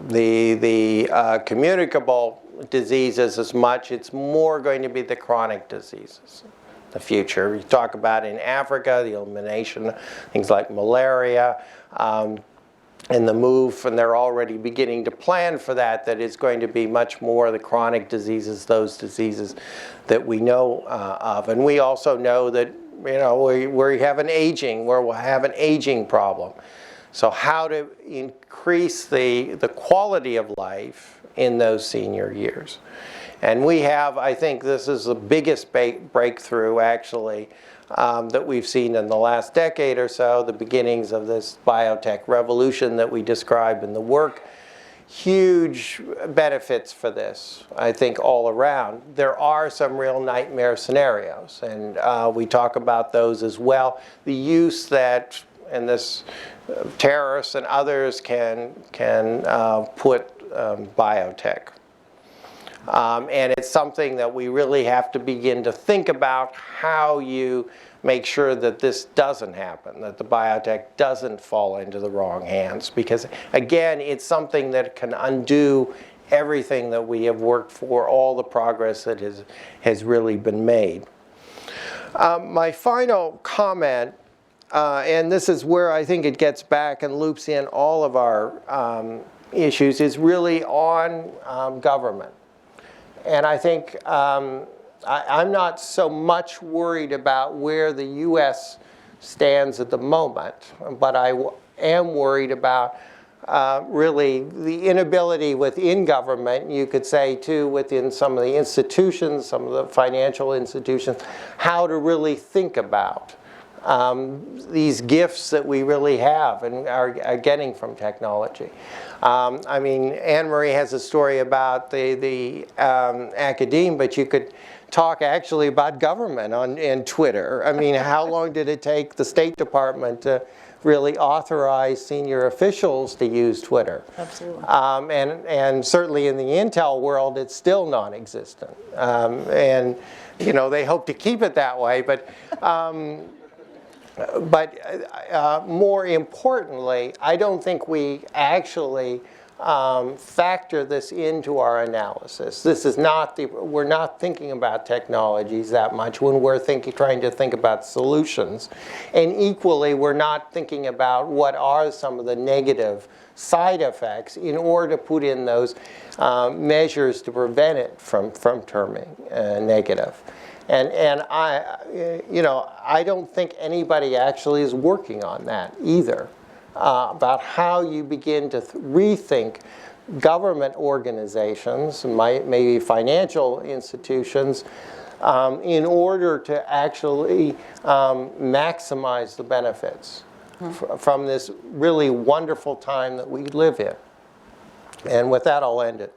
Speaker 5: the communicable diseases as much. It's more going to be the chronic diseases. The future. We talk about in Africa, the elimination of things like malaria, and the move, and they're already beginning to plan for that is going to be much more the chronic diseases, those diseases that we know of. And we also know that, you know, we have an aging, where we'll have an aging problem. So how to increase the quality of life in those senior years. And we have, I think this is the biggest breakthrough actually that we've seen in the last decade or so, the beginnings of this biotech revolution that we describe in the work. Huge benefits for this, I think, all around. There are some real nightmare scenarios, and we talk about those as well. The use that, and this terrorists and others can put biotech. And it's something that we really have to begin to think about, how you make sure that this doesn't happen, that the biotech doesn't fall into the wrong hands. Because again, it's something that can undo everything that we have worked for, all the progress that has really been made. My final comment, and this is where I think it gets back and loops in all of our issues, is really on government. And I think I'm not so much worried about where the U.S. stands at the moment, but I am worried about really the inability within government, you could say too, within some of the institutions, some of the financial institutions, how to really think about these gifts that we really have and are getting from technology. I mean, Anne-Marie has a story about the academe, but you could talk actually about government in Twitter. I mean, how long did it take the State Department to really authorize senior officials to use Twitter?
Speaker 4: Absolutely.
Speaker 5: And certainly in the Intel world, it's still non-existent. And, you know, they hope to keep it that way, but more importantly, I don't think we actually factor this into our analysis. This is not we're not thinking about technologies that much when we're trying to think about solutions. And equally, we're not thinking about what are some of the negative side effects in order to put in those measures to prevent it from turning negative. And I don't think anybody actually is working on that either, about how you begin to rethink government organizations, maybe financial institutions, in order to actually maximize the benefits from this really wonderful time that we live in. And with that, I'll end it.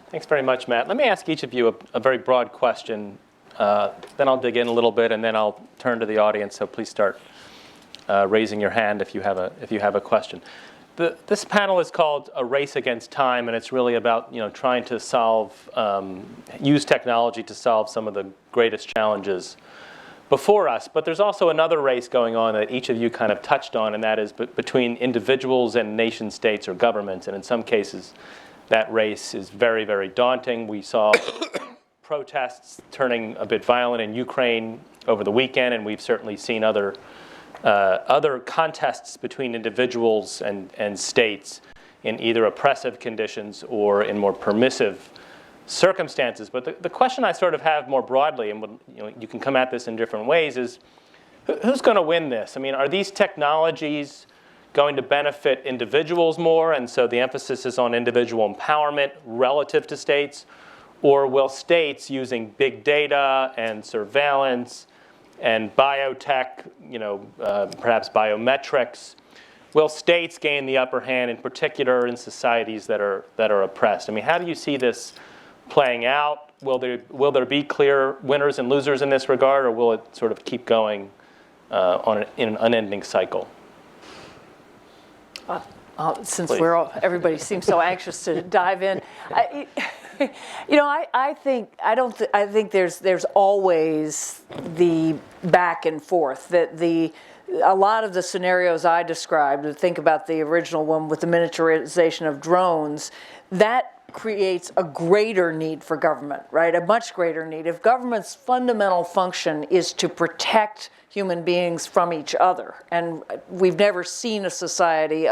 Speaker 1: Thanks very much, Matt. Let me ask each of you a very broad question. Then I'll dig in a little bit, and then I'll turn to the audience. So please start raising your hand if you have a question. This panel is called A Race Against Time, and it's really about trying to use technology to solve some of the greatest challenges before us. But there's also another race going on that each of you kind of touched on, and that is between individuals and nation states or governments. And in some cases, that race is very, very daunting. We saw protests turning a bit violent in Ukraine over the weekend, and we've certainly seen other contests between individuals and states in either oppressive conditions or in more permissive circumstances. But the question I sort of have more broadly, and you can come at this in different ways, is who's going to win this? I mean, are these technologies going to benefit individuals more, and so the emphasis is on individual empowerment relative to states? Or will states using big data and surveillance and biotech, perhaps biometrics, will states gain the upper hand, in particular in societies that are oppressed? I mean, how do you see this playing out? Will there be clear winners and losers in this regard, or will it sort of keep going in an unending cycle?
Speaker 4: Since
Speaker 1: Please.
Speaker 4: everybody seems so anxious to dive in, I think there's always the back and forth that a lot of the scenarios I described, think about the original one with the miniaturization of drones, that creates a greater need for government, right? A much greater need. If government's fundamental function is to protect human beings from each other, and we've never seen a society,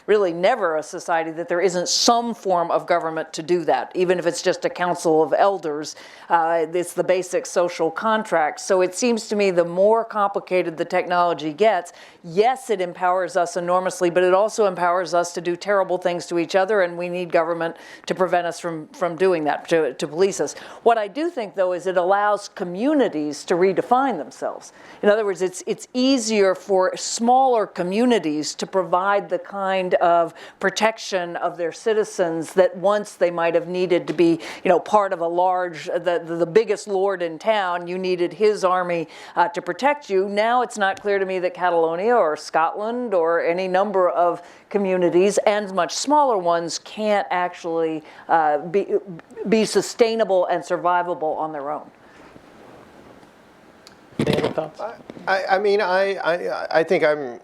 Speaker 4: really never a society, that there isn't some form of government to do that, even if it's just a council of elders. It's the basic social contract. So it seems to me the more complicated the technology gets, yes, it empowers us enormously, but it also empowers us to do terrible things to each other, and we need government to prevent us from doing that, to police us. What I do think, though, is it allows communities to redefine themselves. In other words, it's easier for smaller communities to provide the kind of protection of their citizens that once they might have needed to be, part of a large, the biggest lord in town. You needed his army to protect you. Now it's not clear to me that Catalonia or Scotland or any number of communities, and much smaller ones, can't actually be sustainable and survivable on their own.
Speaker 1: Any other thoughts?
Speaker 5: I think I'm,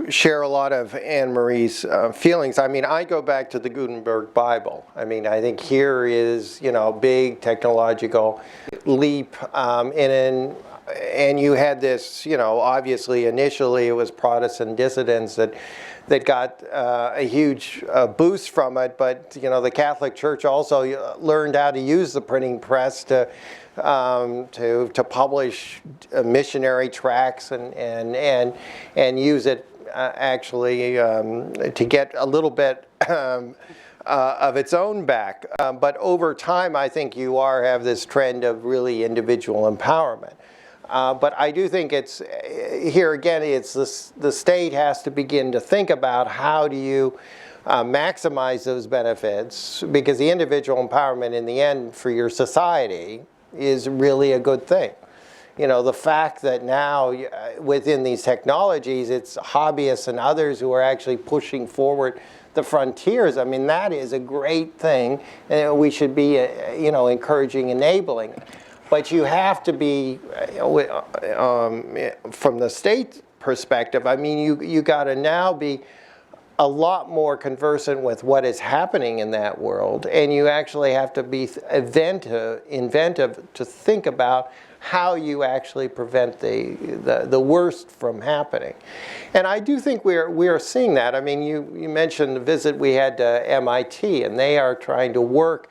Speaker 5: share a lot of Anne Marie's feelings. I mean, I go back to the Gutenberg Bible. I mean, I think here is, a big technological leap, and you had this, obviously initially it was Protestant dissidents that got a huge boost from it, but the Catholic Church also learned how to use the printing press to publish missionary tracts and use it actually to get a little bit of its own back. But over time, I think you have this trend of really individual empowerment. But I do think it's, here again, it's the state has to begin to think about how do you maximize those benefits, because the individual empowerment in the end for your society is really a good thing. The fact that now within these technologies, it's hobbyists and others who are actually pushing forward the frontiers. I mean, that is a great thing, and we should be, encouraging, enabling. But you have to be, from the state perspective, I mean, you got to now be a lot more conversant with what is happening in that world, and you actually have to be inventive to think about how you actually prevent the worst from happening. And I do think we are seeing that. I mean, you mentioned the visit we had to MIT, and they are trying to work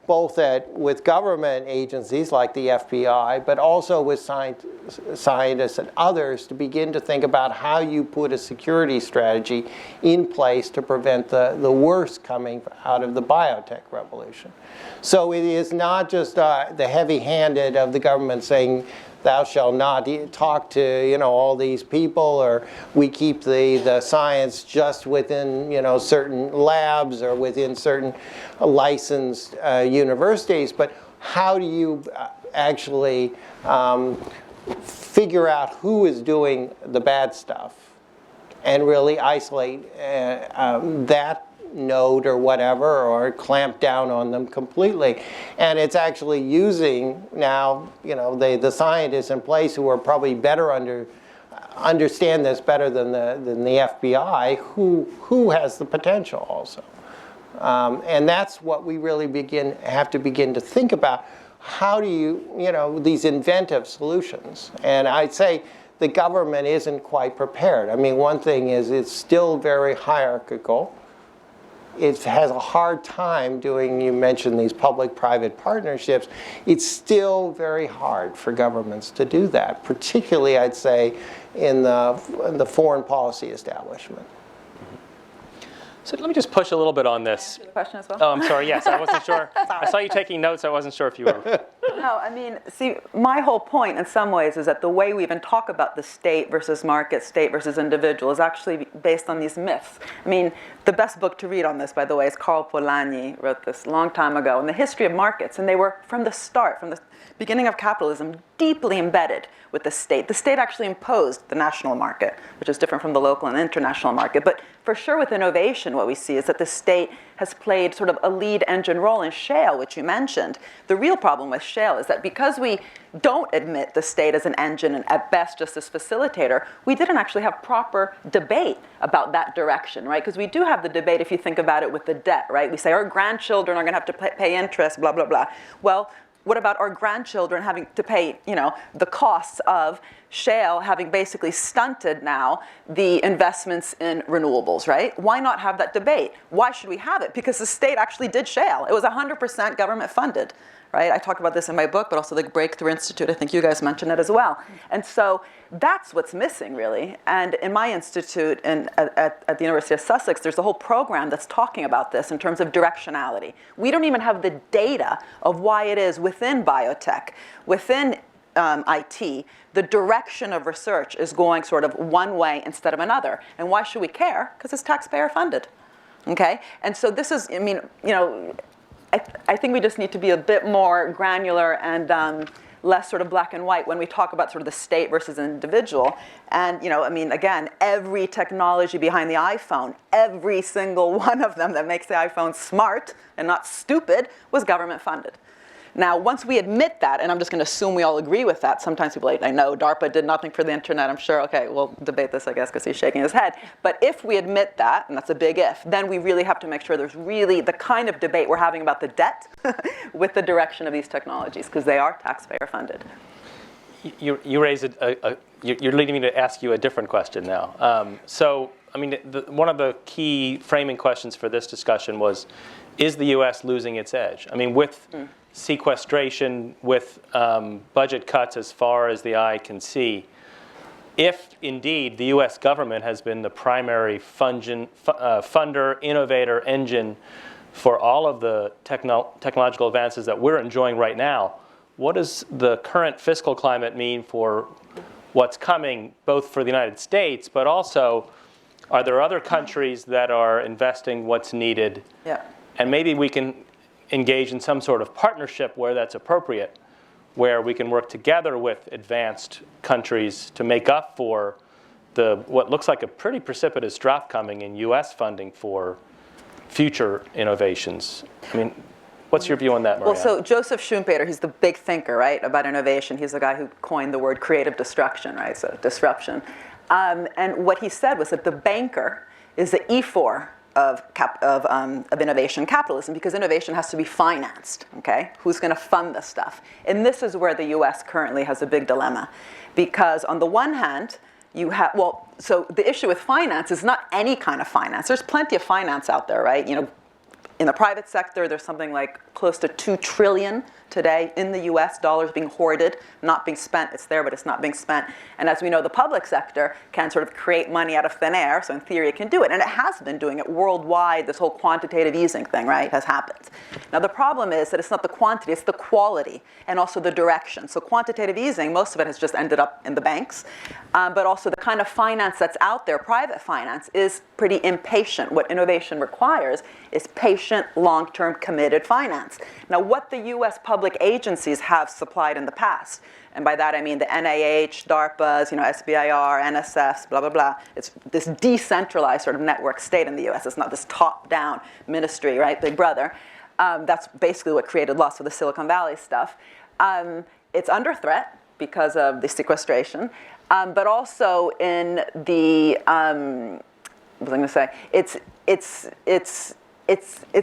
Speaker 5: both with government agencies like the FBI, but also with scientists and others to begin to think about how you put a security strategy in place to prevent the worst coming out of the biotech revolution. So it is not just the heavy-handed of the government saying, thou shalt not talk to all these people, or we keep the science just within certain labs or within certain licensed universities. But how do you actually figure out who is doing the bad stuff and really isolate that node or whatever, or clamp down on them completely? And it's actually using now, the scientists in place who are probably better understand this better than the FBI, who has the potential also. And that's what we really have to begin to think about. How do you, these inventive solutions? And I'd say the government isn't quite prepared. I mean, one thing is it's still very hierarchical. It has a hard time doing, you mentioned these public-private partnerships. It's still very hard for governments to do that, particularly, I'd say, in the foreign policy establishment.
Speaker 1: So let me just push a little bit on this.
Speaker 3: Question as well?
Speaker 1: Oh, I'm sorry. Yes, I wasn't sure. I saw you taking notes. I wasn't sure if you were.
Speaker 3: No, I mean, see, my whole point in some ways is that the way we even talk about the state versus market, state versus individual, is actually based on these myths. I mean, the best book to read on this, by the way, is Karl Polanyi, wrote this a long time ago, in the history of markets, and they were, from the start, from the beginning of capitalism, deeply embedded with the state. The state actually imposed the national market, which is different from the local and international market. But for sure with innovation, what we see is that the state has played sort of a lead engine role in shale, which you mentioned. The real problem with shale is that because we don't admit the state as an engine and at best just as facilitator, we didn't actually have proper debate about that direction, right? Because we do have the debate, if you think about it, with the debt, right? We say our grandchildren are going to have to pay interest, blah, blah, blah. Well, what about our grandchildren having to pay, the costs of shale having basically stunted now the investments in renewables, right? Why not have that debate? Why should we have it? Because the state actually did shale. It was 100% government funded, right? I talk about this in my book, but also the Breakthrough Institute. I think you guys mentioned it as well. And so that's what's missing, really. And in my institute at the University of Sussex, there's a whole program that's talking about this in terms of directionality. We don't even have the data of why it is within biotech, within IT, the direction of research is going sort of one way instead of another. And why should we care? Because it's taxpayer funded, okay? And so this is, I think we just need to be a bit more granular and less sort of black and white when we talk about sort of the state versus individual. And, again, every technology behind the iPhone, every single one of them that makes the iPhone smart and not stupid was government funded. Now, once we admit that, and I'm just going to assume we all agree with that, sometimes people are like, I know DARPA did nothing for the internet, I'm sure, okay, we'll debate this, I guess, because he's shaking his head. But if we admit that, and that's a big if, then we really have to make sure there's really the kind of debate we're having about the debt with the direction of these technologies, because they are taxpayer funded.
Speaker 1: You raise you're leading me to ask you a different question now. One of the key framing questions for this discussion was, is the U.S. losing its edge? I mean, with sequestration, with budget cuts as far as the eye can see, if indeed the U.S. government has been the primary funder, innovator, engine for all of the technological advances that we're enjoying right now, what does the current fiscal climate mean for what's coming, both for the United States, but also are there other countries that are investing what's needed?
Speaker 3: Yeah.
Speaker 1: And maybe we can engage in some sort of partnership where that's appropriate, where we can work together with advanced countries to make up for what looks like a pretty precipitous drop coming in U.S. funding for future innovations. I mean, what's your view on that, Marianne?
Speaker 3: Well, so Joseph Schumpeter, he's the big thinker, right, about innovation. He's the guy who coined the word creative destruction, right, so disruption. And what he said was that the banker is the E4 of innovation capitalism, because innovation has to be financed, okay? Who's going to fund this stuff? And this is where the U.S. currently has a big dilemma, because on the one hand, you have, so the issue with finance is not any kind of finance. There's plenty of finance out there, right? In the private sector, there's something like close to $2 trillion today in the US, dollars being hoarded, not being spent. It's there, but it's not being spent. And as we know, the public sector can sort of create money out of thin air, so in theory it can do it. And it has been doing it worldwide. This whole quantitative easing thing, right, has happened. Now the problem is that it's not the quantity, it's the quality, and also the direction. So quantitative easing, most of it has just ended up in the banks. But also the kind of finance that's out there, private finance, is pretty impatient. What innovation requires is patient, long-term, committed finance. Now, what the U.S. public agencies have supplied in the past, and by that I mean the NIH, DARPAs, SBIR, NSF, blah, blah, blah. It's this decentralized sort of network state in the U.S. It's not this top-down ministry, right, big brother. That's basically what created lots of the Silicon Valley stuff. It's under threat because of the sequestration, but also in the, what was I going to say? It's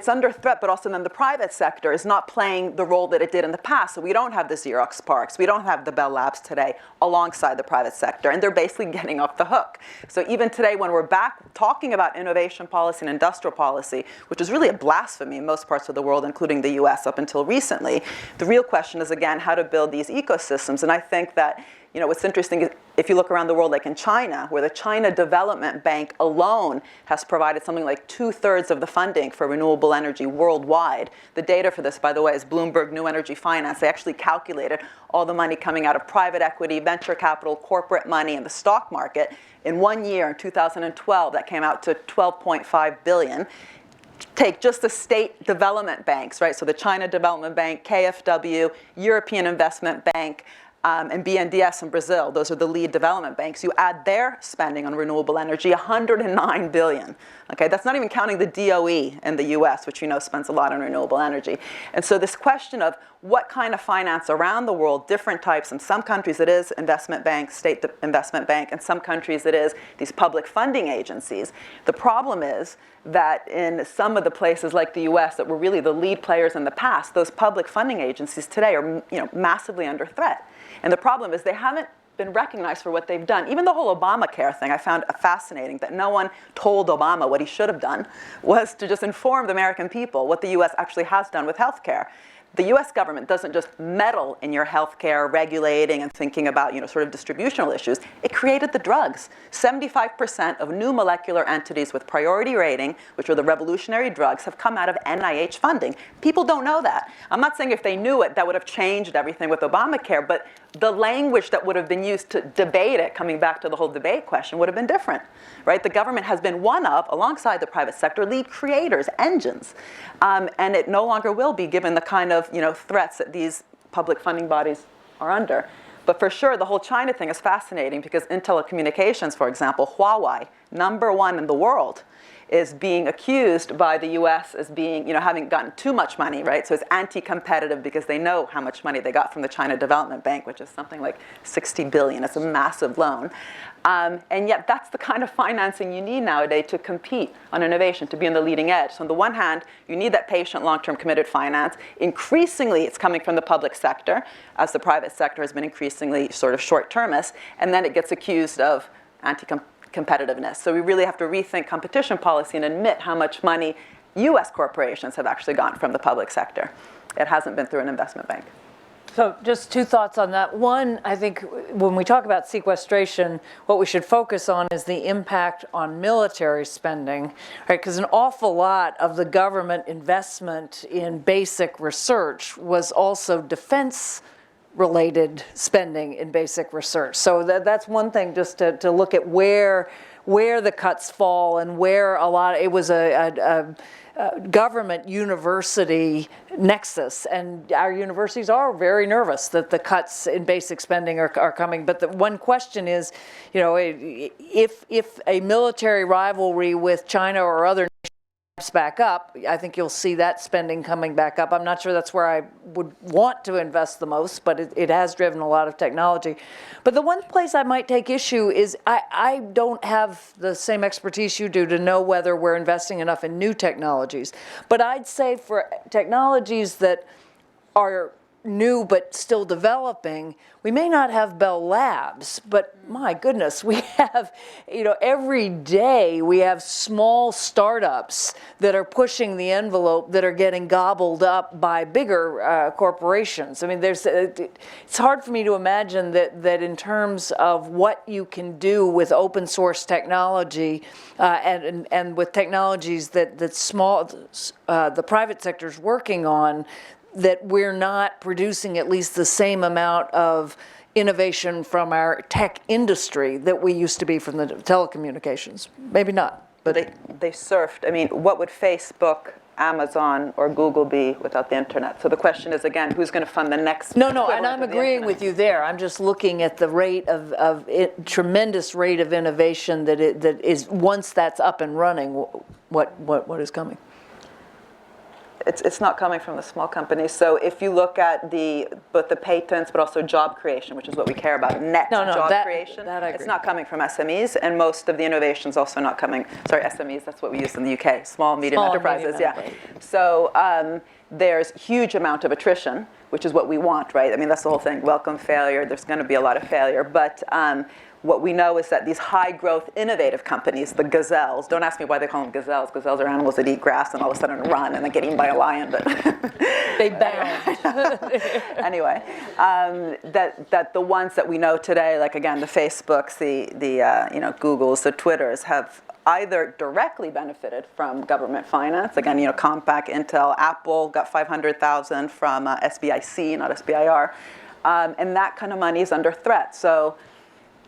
Speaker 3: under threat, but also then the private sector is not playing the role that it did in the past. So we don't have the Xerox parks, we don't have the Bell Labs today alongside the private sector, and they're basically getting off the hook. So even today, when we're back talking about innovation policy and industrial policy, which is really a blasphemy in most parts of the world, including the US up until recently, the real question is, again, how to build these ecosystems. And I think that what's interesting is if you look around the world, like in China, where the China Development Bank alone has provided something like 2/3 of the funding for renewable energy worldwide. The data for this, by the way, is Bloomberg New Energy Finance. They actually calculated all the money coming out of private equity, venture capital, corporate money, and the stock market. In 1 year, in 2012, that came out to $12.5 billion. Take just the state development banks, right? So the China Development Bank, KfW, European Investment Bank, and BNDES in Brazil. Those are the lead development banks. You add their spending on renewable energy, $109 billion. Okay, that's not even counting the DOE in the US, which you know spends a lot on renewable energy. And so this question of what kind of finance around the world, different types, in some countries it is investment bank, state investment bank, in some countries it is these public funding agencies. The problem is that in some of the places like the US that were really the lead players in the past, those public funding agencies today are massively under threat. And the problem is they haven't been recognized for what they've done. Even the whole Obamacare thing I found fascinating, that no one told Obama what he should have done was to just inform the American people what the US actually has done with healthcare. The US government doesn't just meddle in your healthcare regulating and thinking about sort of distributional issues. It created the drugs. 75% of new molecular entities with priority rating, which are the revolutionary drugs, have come out of NIH funding. People don't know that. I'm not saying if they knew it, that would have changed everything with Obamacare, but the language that would have been used to debate it, coming back to the whole debate question, would have been different, right? The government has been one of, alongside the private sector, lead creators, engines, and it no longer will be, given the kind of threats that these public funding bodies are under. But for sure, the whole China thing is fascinating because in telecommunications, for example, Huawei, #1 in the world, is being accused by the US as being, having gotten too much money, right? So it's anti-competitive because they know how much money they got from the China Development Bank, which is something like $60 billion. It's a massive loan. And yet that's the kind of financing you need nowadays to compete on innovation, to be on the leading edge. So on the one hand, you need that patient, long-term committed finance. Increasingly, it's coming from the public sector, as the private sector has been increasingly sort of short-termist, and then it gets accused of anti-competitiveness. So we really have to rethink competition policy and admit how much money US corporations have actually gotten from the public sector. It hasn't been through an investment bank.
Speaker 4: So just two thoughts on that. One, I think when we talk about sequestration, what we should focus on is the impact on military spending, right? Because an awful lot of the government investment in basic research was also defense-related spending in basic research. So that's one thing, just to look at where the cuts fall and where a lot, it was a government university nexus, and our universities are very nervous that the cuts in basic spending are coming. But the one question is, if a military rivalry with China or other nations back up, I think you'll see that spending coming back up. I'm not sure that's where I would want to invest the most, but it has driven a lot of technology. But the one place I might take issue is I don't have the same expertise you do to know whether we're investing enough in new technologies. But I'd say for technologies that are new but still developing, we may not have Bell Labs, but my goodness, we have, every day we have small startups that are pushing the envelope that are getting gobbled up by bigger corporations. I mean, it's hard for me to imagine that in terms of what you can do with open source technology and with technologies that the private sector is working on, that we're not producing at least the same amount of innovation from our tech industry that we used to be from the telecommunications. Maybe not, but
Speaker 3: they surfed. I mean, what would Facebook, Amazon, or Google be without the internet? So the question is, again, who's going to fund the next?
Speaker 4: No, and I'm agreeing with you there. I'm just looking at the rate of tremendous rate of innovation that is, once that's up and running, what is coming.
Speaker 3: It's not coming from the small companies. So if you look at both the patents, but also job creation, which is what we care about, job creation,
Speaker 4: that I agree.
Speaker 3: It's not coming from SMEs, and most of the innovation's also not coming, SMEs, that's what we use in the UK, small, medium enterprises, So there's huge amount of attrition, which is what we want, right? I mean, that's the whole thing, welcome failure, there's gonna be a lot of failure, but what we know is that these high-growth, innovative companies, the gazelles, don't ask me why they call them gazelles. Gazelles are animals that eat grass and all of a sudden run and then get eaten by a lion, but
Speaker 4: They bound.
Speaker 3: anyway, that the ones that we know today, like again, the Facebooks, the Googles, the Twitters, have either directly benefited from government finance. Again, Compaq, Intel, Apple got $500,000 from SBIC, not SBIR, and that kind of money is under threat. So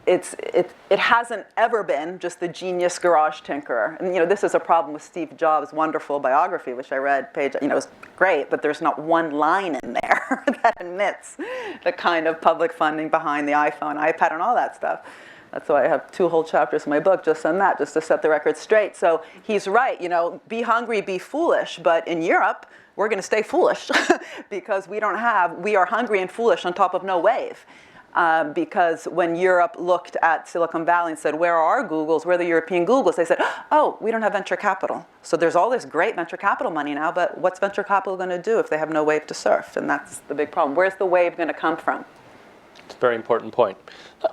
Speaker 3: it hasn't ever been just the genius garage tinkerer. And this is a problem with Steve Jobs' wonderful biography, which I read. It was great, but there's not one line in there that admits the kind of public funding behind the iPhone, iPad, and all that stuff. That's why I have 2 whole chapters in my book just on that, just to set the record straight. So he's right, be hungry, be foolish. But in Europe, we're going to stay foolish because we are hungry and foolish on top of no wave. Because when Europe looked at Silicon Valley and said, where are our Googles, where are the European Googles, they said, oh, we don't have venture capital. So there's all this great venture capital money now, but what's venture capital going to do if they have no wave to surf? And that's the big problem. Where's the wave going to come from?
Speaker 1: It's a very important point.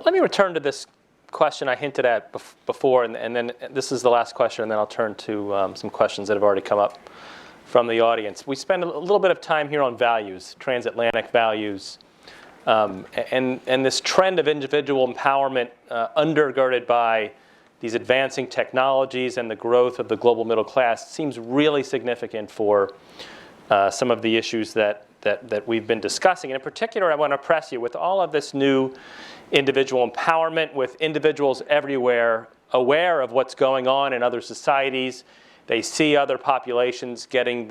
Speaker 1: Let me return to this question I hinted at before, and then this is the last question, and then I'll turn to some questions that have already come up from the audience. We spend a little bit of time here on values, transatlantic values, and this trend of individual empowerment undergirded by these advancing technologies and the growth of the global middle class seems really significant for some of the issues that we've been discussing. And in particular, I want to press you with all of this new individual empowerment, with individuals everywhere aware of what's going on in other societies. They see other populations getting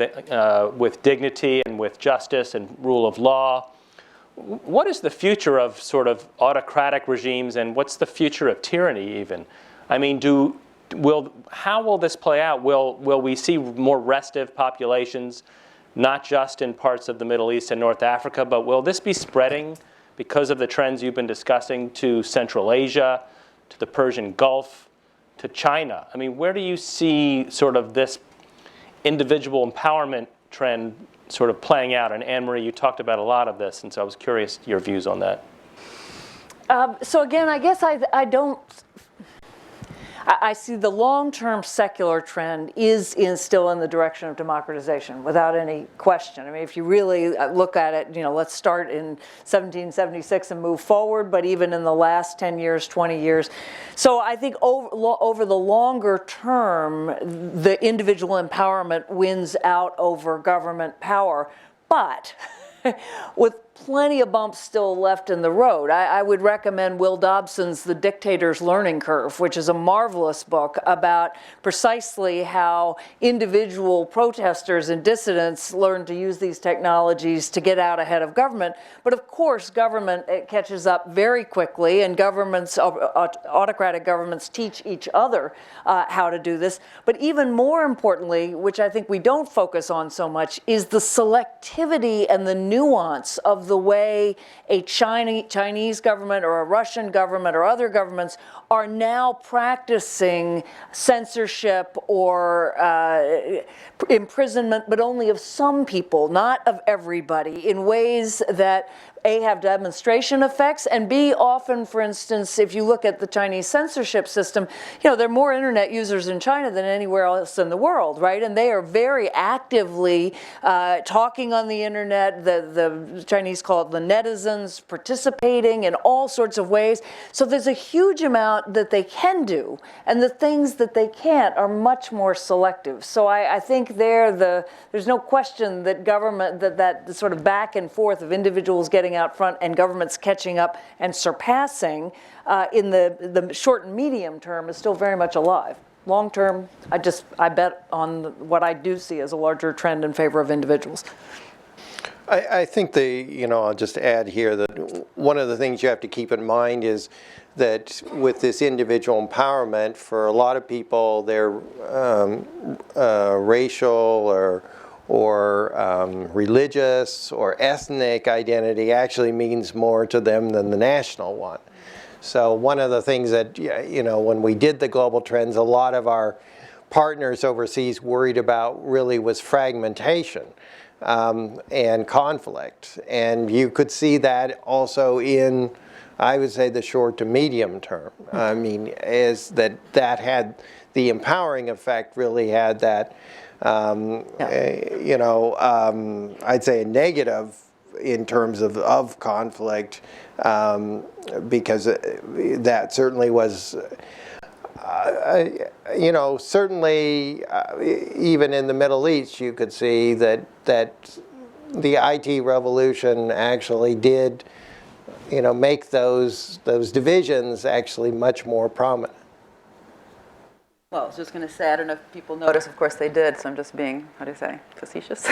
Speaker 1: with dignity and with justice and rule of law. What is the future of sort of autocratic regimes, and what's the future of tyranny even? I mean, how will this play out? Will we see more restive populations, not just in parts of the Middle East and North Africa, but will this be spreading because of the trends you've been discussing to Central Asia, to the Persian Gulf, to China? I mean, where do you see sort of this individual empowerment trend sort of playing out? And Anne-Marie, you talked about a lot of this, and so I was curious your views on that.
Speaker 4: So again, I guess I see the long-term secular trend is still in the direction of democratization, without any question. I mean, if you really look at it, let's start in 1776 and move forward, but even in the last 10 years, 20 years. So I think over the longer term, the individual empowerment wins out over government power. But with plenty of bumps still left in the road. I would recommend Will Dobson's The Dictator's Learning Curve, which is a marvelous book about precisely how individual protesters and dissidents learn to use these technologies to get out ahead of government. But of course, government catches up very quickly, and autocratic governments teach each other how to do this. But even more importantly, which I think we don't focus on so much, is the selectivity and the nuance of the way a Chinese government or a Russian government or other governments are now practicing censorship or imprisonment, but only of some people, not of everybody, in ways that A, have demonstration effects, and B, often, for instance, if you look at the Chinese censorship system, there are more internet users in China than anywhere else in the world, right? And they are very actively talking on the internet. The Chinese call it the netizens, participating in all sorts of ways. So there's a huge amount that they can do, and the things that they can't are much more selective. So I think there's no question that government, that sort of back and forth of individuals getting out front and governments catching up and surpassing in the short and medium term is still very much alive. Long term, I bet on what I do see as a larger trend in favor of individuals.
Speaker 5: I think I'll just add here that one of the things you have to keep in mind is that with this individual empowerment, for a lot of people, their racial or religious or ethnic identity actually means more to them than the national one. So one of the things that, when we did the global trends, a lot of our partners overseas worried about really was fragmentation and conflict. And you could see that also in I would say the short to medium term. I mean, is that had the empowering effect really had that, I'd say a negative in terms of conflict, because that certainly was, certainly even in the Middle East, you could see that the IT revolution actually did, make those divisions actually much more prominent.
Speaker 3: Well, I was just going to say, I don't know if people noticed, of course they did, so I'm just being, how do you say, facetious.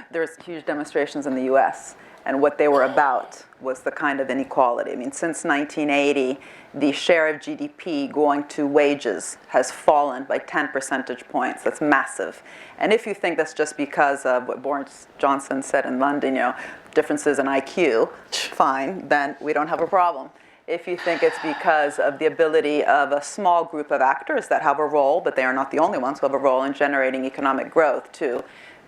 Speaker 3: There's huge demonstrations in the US, and what they were about was the kind of inequality. I mean, since 1980, the share of GDP going to wages has fallen by 10 percentage points. That's massive. And if you think that's just because of what Boris Johnson said in London, differences in IQ, fine, then we don't have a problem. If you think it's because of the ability of a small group of actors that have a role, but they are not the only ones who have a role in generating economic growth, to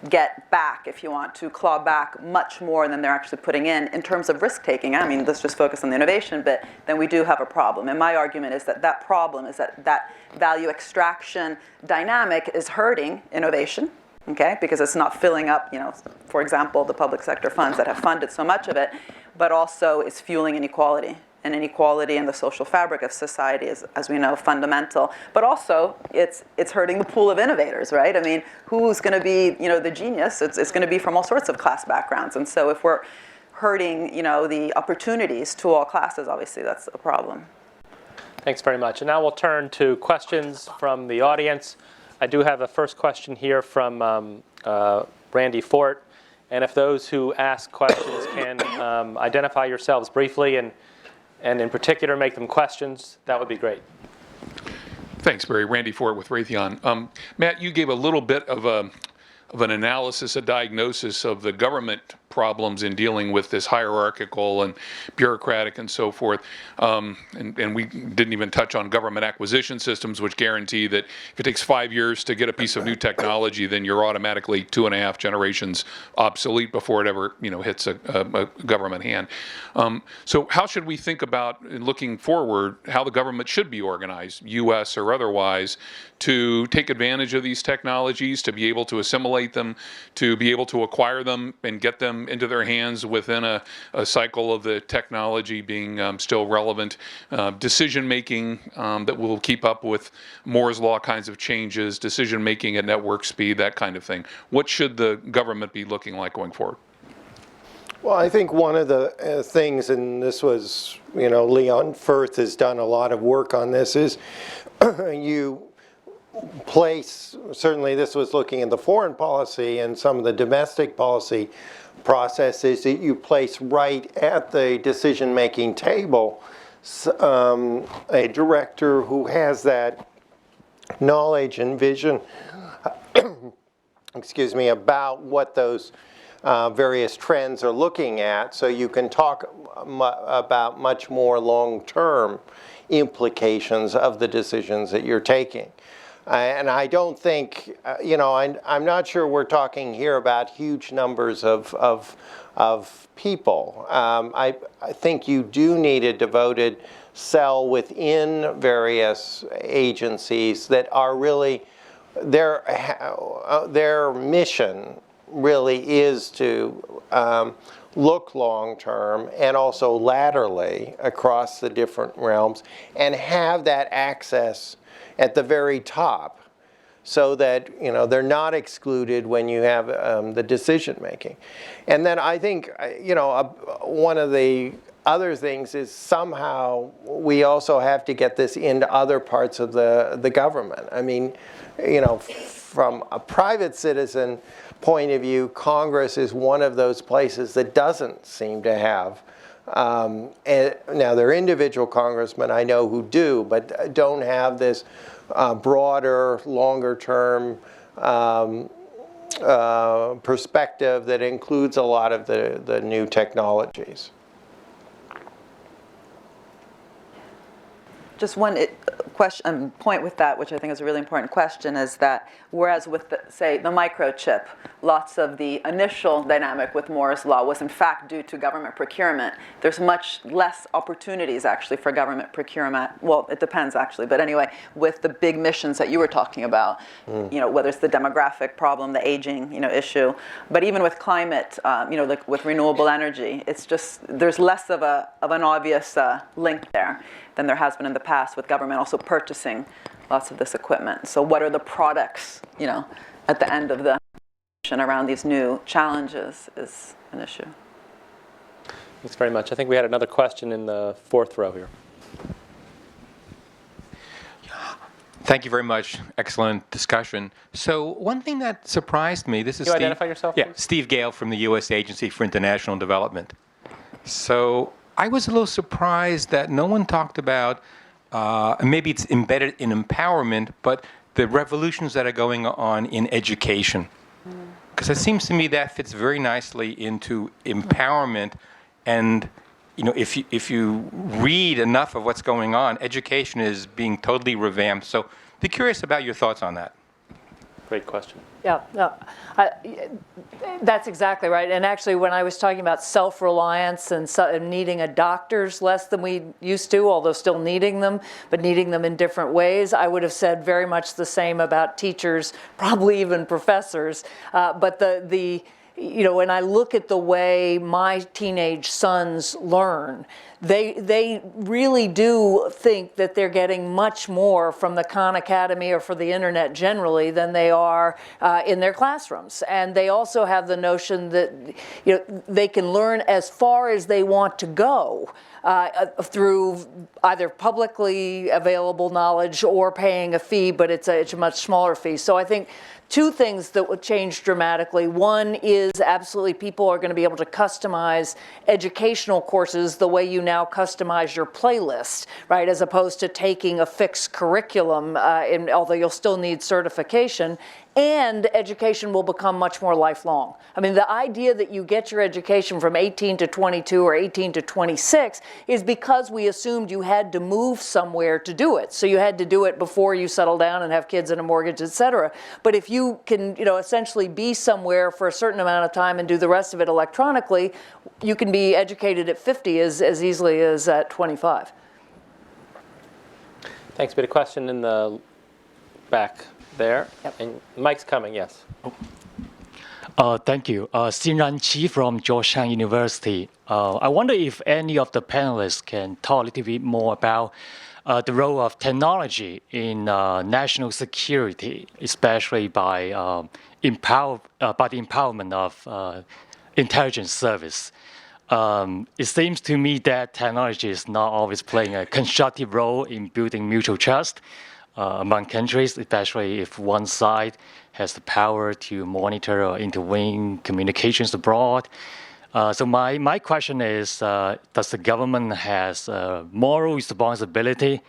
Speaker 3: get back, if you want, to claw back much more than they're actually putting in terms of risk-taking. I mean, let's just focus on the innovation bit, then we do have a problem. And my argument is that problem is that value extraction dynamic is hurting innovation, okay? Because it's not filling up, for example, the public sector funds that have funded so much of it, but also it's fueling inequality. And inequality in the social fabric of society is, as we know, fundamental. But also, it's hurting the pool of innovators, right? I mean, who's going to be, the genius? It's going to be from all sorts of class backgrounds. And so, if we're hurting, the opportunities to all classes, obviously, that's a problem.
Speaker 1: Thanks very much. And now we'll turn to questions from the audience. I do have a first question here from Randy Fort. And if those who ask questions can identify yourselves briefly and in particular make them questions, that would be great.
Speaker 6: Thanks, Barry. Randy Ford with Raytheon. Matt, you gave a little bit of an analysis, a diagnosis of the government problems in dealing with this hierarchical and bureaucratic and so forth. And we didn't even touch on government acquisition systems, which guarantee that if it takes 5 years to get a piece of new technology, then you're automatically 2.5 generations obsolete before it ever hits a government hand. So how should we think about, in looking forward, how the government should be organized, U.S. or otherwise, to take advantage of these technologies, to be able to assimilate them, to be able to acquire them and get them into their hands within a cycle of the technology being still relevant, decision-making that will keep up with Moore's Law kinds of changes, decision-making at network speed, that kind of thing. What should the government be looking like going forward?
Speaker 5: Well, I think one of the things, and this was, Leon Firth has done a lot of work on this, is you place, certainly this was looking at the foreign policy and some of the domestic policy processes that you place right at the decision-making table, a director who has that knowledge and vision, excuse me, about what those various trends are looking at, so you can talk about much more long-term implications of the decisions that you're taking. And I don't think, I'm not sure we're talking here about huge numbers of people. I think you do need a devoted cell within various agencies that are really, their mission really is to look long-term and also laterally across the different realms and have that access at the very top, so that they're not excluded when you have the decision making. And then I think one of the other things is somehow we also have to get this into other parts of the government. I mean, from a private citizen point of view, Congress is one of those places that doesn't seem to have. And now there are individual congressmen I know who do, but don't have this broader, longer-term perspective that includes a lot of the new technologies.
Speaker 3: Just one point with that, which I think is a really important question, is that whereas with, say, the microchip, lots of the initial dynamic with Moore's Law was in fact due to government procurement, there's much less opportunities actually for government procurement. Well, it depends actually, but anyway, with the big missions that you were talking about, whether it's the demographic problem, the aging, issue, but even with climate, like with renewable energy, it's just there's less of an obvious link there than there has been in the past, with government also purchasing lots of this equipment. So what are the products, at the end of the around these new challenges is an issue.
Speaker 1: Thanks very much. I think we had another question in the fourth row here.
Speaker 7: Thank you very much. Excellent discussion. So one thing that surprised me, this is
Speaker 1: Can you
Speaker 7: Steve.
Speaker 1: identify yourself,
Speaker 7: Yeah,
Speaker 1: please?
Speaker 7: Steve Gale from the U.S. Agency for International Development. So I was a little surprised that no one talked about, and maybe it's embedded in empowerment, but the revolutions that are going on in education. Because it seems to me that fits very nicely into empowerment, and if you read enough of what's going on, education is being totally revamped. So be curious about your thoughts on that.
Speaker 1: Great question.
Speaker 4: Yeah, no, that's exactly right. And actually, when I was talking about self-reliance and needing a doctor's less than we used to, although still needing them, but needing them in different ways, I would have said very much the same about teachers, probably even professors. But when I look at the way my teenage sons learn, they really do think that they're getting much more from the Khan Academy or for the internet generally than they are in their classrooms. And they also have the notion that they can learn as far as they want to go through either publicly available knowledge or paying a fee, but it's a much smaller fee. So I think two things that would change dramatically. One is absolutely people are going to be able to customize educational courses the way you now customize your playlist, right, as opposed to taking a fixed curriculum, although you'll still need certification. And education will become much more lifelong. I mean, the idea that you get your education from 18 to 22 or 18 to 26 is because we assumed you had to move somewhere to do it. So you had to do it before you settle down and have kids and a mortgage, et cetera. But if you can, essentially be somewhere for a certain amount of time and do the rest of it electronically, you can be educated at 50 as easily as at 25.
Speaker 1: Thanks. We had a question in the back there.
Speaker 4: Yep.
Speaker 1: And Mike's coming, yes.
Speaker 8: Thank you. Xinran Qi from Georgetown University. I wonder if any of the panelists can talk a little bit more about the role of technology in national security, especially by the empowerment of intelligence service. It seems to me that technology is not always playing a constructive role in building mutual trust among countries, especially if one side has the power to monitor or intervene communications abroad. So my question is, does the government has a moral responsibility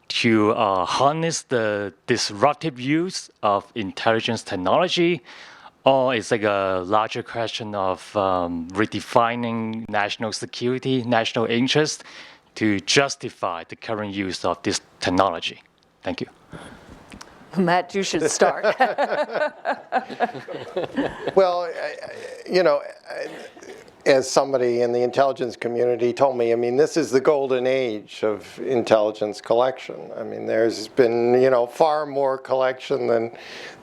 Speaker 8: to harness the disruptive use of intelligence technology? Or is it a larger question of redefining national security, national interest to justify the current use of this technology? Thank you.
Speaker 4: Matt, you should start.
Speaker 5: Well, as somebody in the intelligence community told me, I mean, this is the golden age of intelligence collection. I mean, there's been, far more collection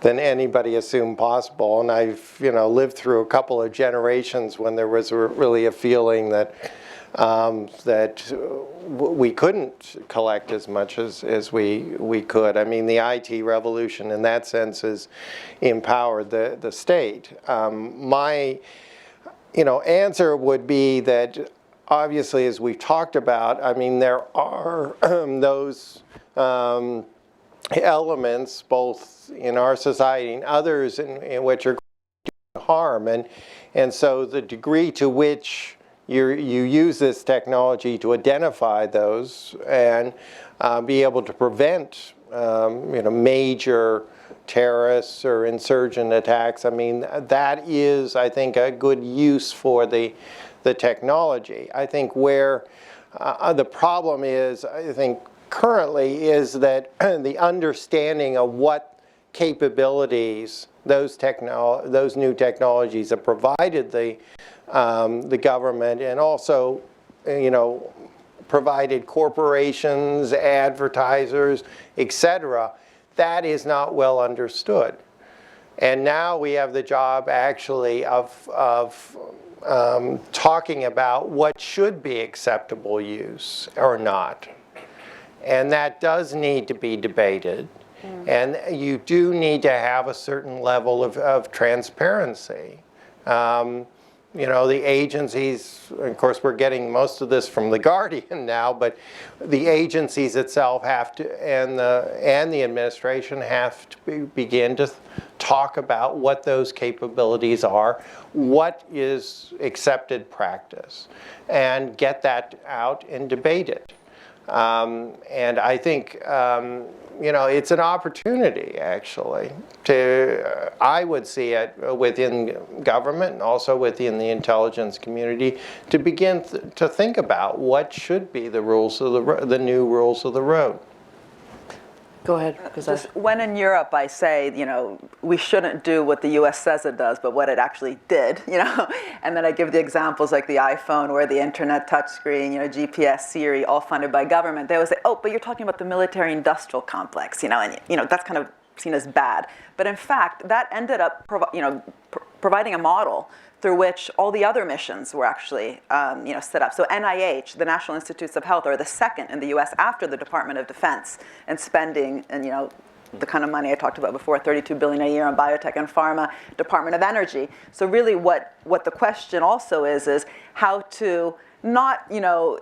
Speaker 5: than anybody assumed possible. And I've, lived through a couple of generations when there was really a feeling that we couldn't collect as much as we could. I mean, the IT revolution in that sense has empowered the state. My answer would be that obviously, as we've talked about, I mean, there are those elements both in our society and others in which are harm. And so the degree to which you use this technology to identify those and be able to prevent major terrorists or insurgent attacks. I mean, that is, I think, a good use for the technology. I think where the problem is, I think currently is that the understanding of what capabilities those new technologies have provided the government, and also, provided corporations, advertisers, etc., that is not well understood. And now we have the job actually of talking about what should be acceptable use or not. And that does need to be debated. And you do need to have a certain level of transparency. The agencies, of course, we're getting most of this from The Guardian now, but the agencies itself have to, and the administration have to begin to talk about what those capabilities are, what is accepted practice, and get that out and debate it. And I think, it's an opportunity, actually, I would see it within government and also within the intelligence community to begin to think about what should be the rules of the new rules of the road.
Speaker 4: Go ahead.
Speaker 3: Just when in Europe I say, we shouldn't do what the US says it does, but what it actually did, and then I give the examples like the iPhone or the internet touchscreen, GPS, Siri, all funded by government. They always say, oh, but you're talking about the military-industrial complex, and that's kind of seen as bad. But in fact, that ended up providing a model through which all the other missions were actually set up. So NIH, the National Institutes of Health, are the second in the US after the Department of Defense in spending and the kind of money I talked about before, $32 billion a year on biotech and pharma, Department of Energy. So really what the question also is how to not, how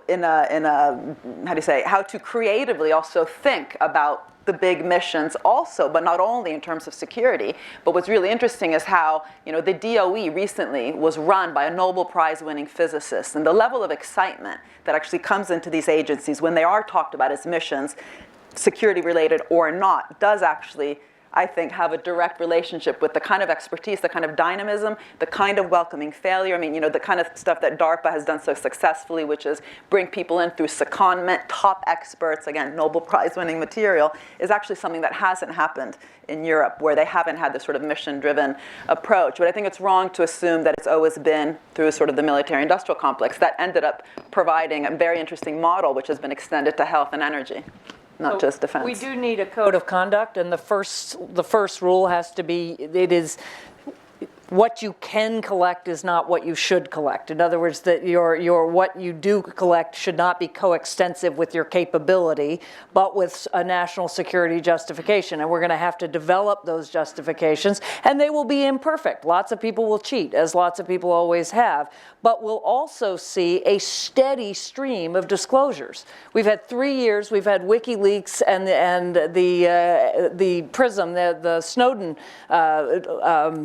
Speaker 3: to creatively also think about the big missions also, but not only in terms of security. But what's really interesting is how, the DOE recently was run by a Nobel Prize winning physicist, and the level of excitement that actually comes into these agencies when they are talked about as missions, security related or not, does actually, I think, have a direct relationship with the kind of expertise, the kind of dynamism, the kind of welcoming failure. I mean, the kind of stuff that DARPA has done so successfully, which is bring people in through secondment, top experts, again, Nobel Prize winning material, is actually something that hasn't happened in Europe, where they haven't had this sort of mission-driven approach. But I think it's wrong to assume that it's always been through sort of the military-industrial complex. That ended up providing a very interesting model, which has been extended to health and energy. Not just defense.
Speaker 4: We do need a code of conduct, and the first rule has to be, it is what you can collect is not what you should collect. In other words, that your what you do collect should not be coextensive with your capability, but with a national security justification. And we're going to have to develop those justifications, and they will be imperfect. Lots of people will cheat, as lots of people always have. But we'll also see a steady stream of disclosures. We've had 3 years. We've had WikiLeaks and the PRISM, the Snowden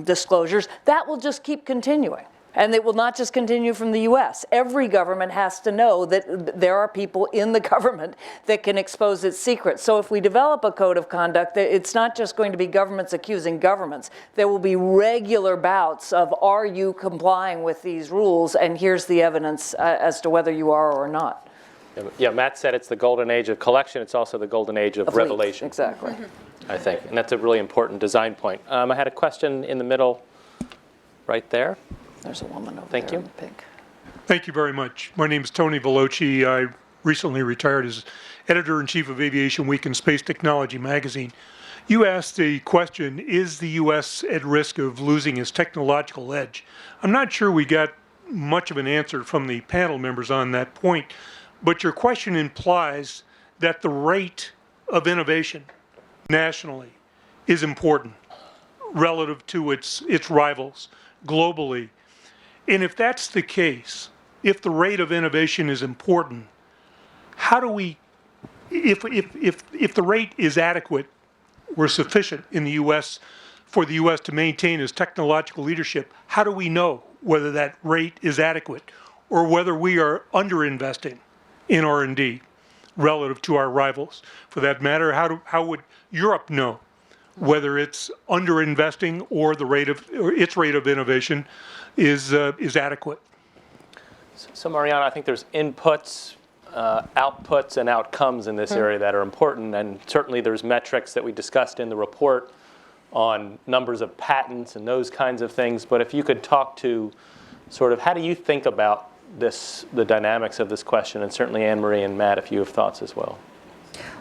Speaker 4: disclosures. That will just keep continuing. And it will not just continue from the US. Every government has to know that there are people in the government that can expose its secrets. So if we develop a code of conduct, it's not just going to be governments accusing governments. There will be regular bouts of, are you complying with these rules? And here's the evidence as to whether you are or not.
Speaker 1: Yeah, Matt said it's the golden age of collection. It's also the golden age of revelation.
Speaker 4: Leaks, exactly.
Speaker 1: I think. And that's a really important design point. I had a question in the middle right there.
Speaker 4: There's a woman over
Speaker 1: Thank
Speaker 4: there
Speaker 1: you.
Speaker 4: in pink.
Speaker 9: Thank you very much. My name is Tony Veloci. I recently retired as editor-in-chief of Aviation Week and Space Technology magazine. You asked the question, is the U.S. at risk of losing its technological edge? I'm not sure we got much of an answer from the panel members on that point, but your question implies that the rate of innovation nationally is important relative to its rivals globally. And if that's the case, if the rate of innovation is important, how do we, if the rate is adequate or sufficient in the U.S. for the U.S. to maintain its technological leadership, how do we know whether that rate is adequate or whether we are underinvesting in R&D relative to our rivals? For that matter, how would Europe know whether it's underinvesting or its rate of innovation is adequate?
Speaker 1: So Mariana, I think there's inputs outputs and outcomes in this area that are important, and certainly there's metrics that we discussed in the report on numbers of patents and those kinds of things. But if you could talk to sort of how do you think about this, the dynamics of this question, and certainly Anne-Marie and Matt, if you have thoughts as well.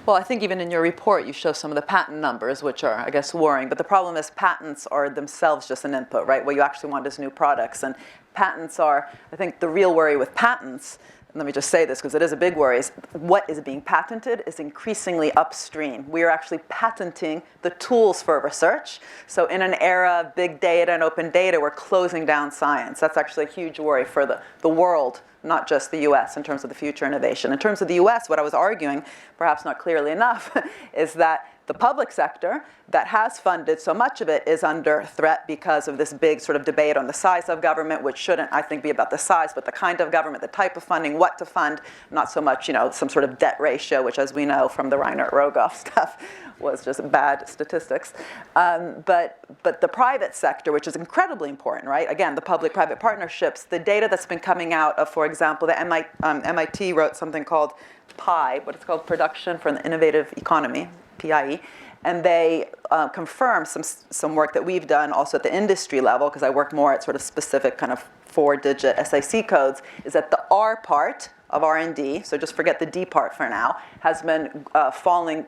Speaker 3: Well, I think even in your report, you show some of the patent numbers, which are, I guess, worrying. But the problem is patents are themselves just an input, right? What you actually want is new products. And patents are, I think the real worry with patents, and let me just say this because it is a big worry, is what is being patented is increasingly upstream. We are actually patenting the tools for research. So in an era of big data and open data, we're closing down science. That's actually a huge worry for the world, not just the US, in terms of the future innovation. In terms of the US, what I was arguing, perhaps not clearly enough, is that the public sector that has funded so much of it is under threat because of this big sort of debate on the size of government, which shouldn't, I think, be about the size, but the kind of government, the type of funding, what to fund, not so much, some sort of debt ratio, which, as we know from the Reinhard Rogoff stuff, was just bad statistics. But the private sector, which is incredibly important, right? Again, the public-private partnerships, the data that's been coming out of, for example, the MIT wrote something called PIE, what it's called, Production for an Innovative Economy, PIE, and they confirm some work that we've done also at the industry level, because I work more at sort of specific kind of 4-digit SIC codes, is that the R part of R&D, so just forget the D part for now, has been falling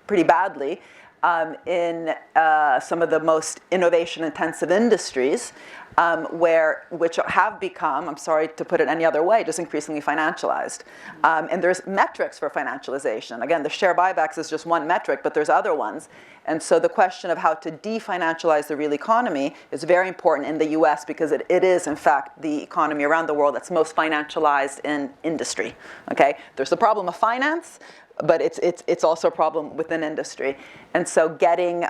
Speaker 3: pretty badly in some of the most innovation-intensive industries, which have become, I'm sorry to put it any other way, just increasingly financialized. And there's metrics for financialization. Again, the share buybacks is just one metric, but there's other ones. And so the question of how to definancialize the real economy is very important in the US because it is, in fact, the economy around the world that's most financialized in industry. Okay? There's the problem of finance, but it's also a problem within industry. And so getting,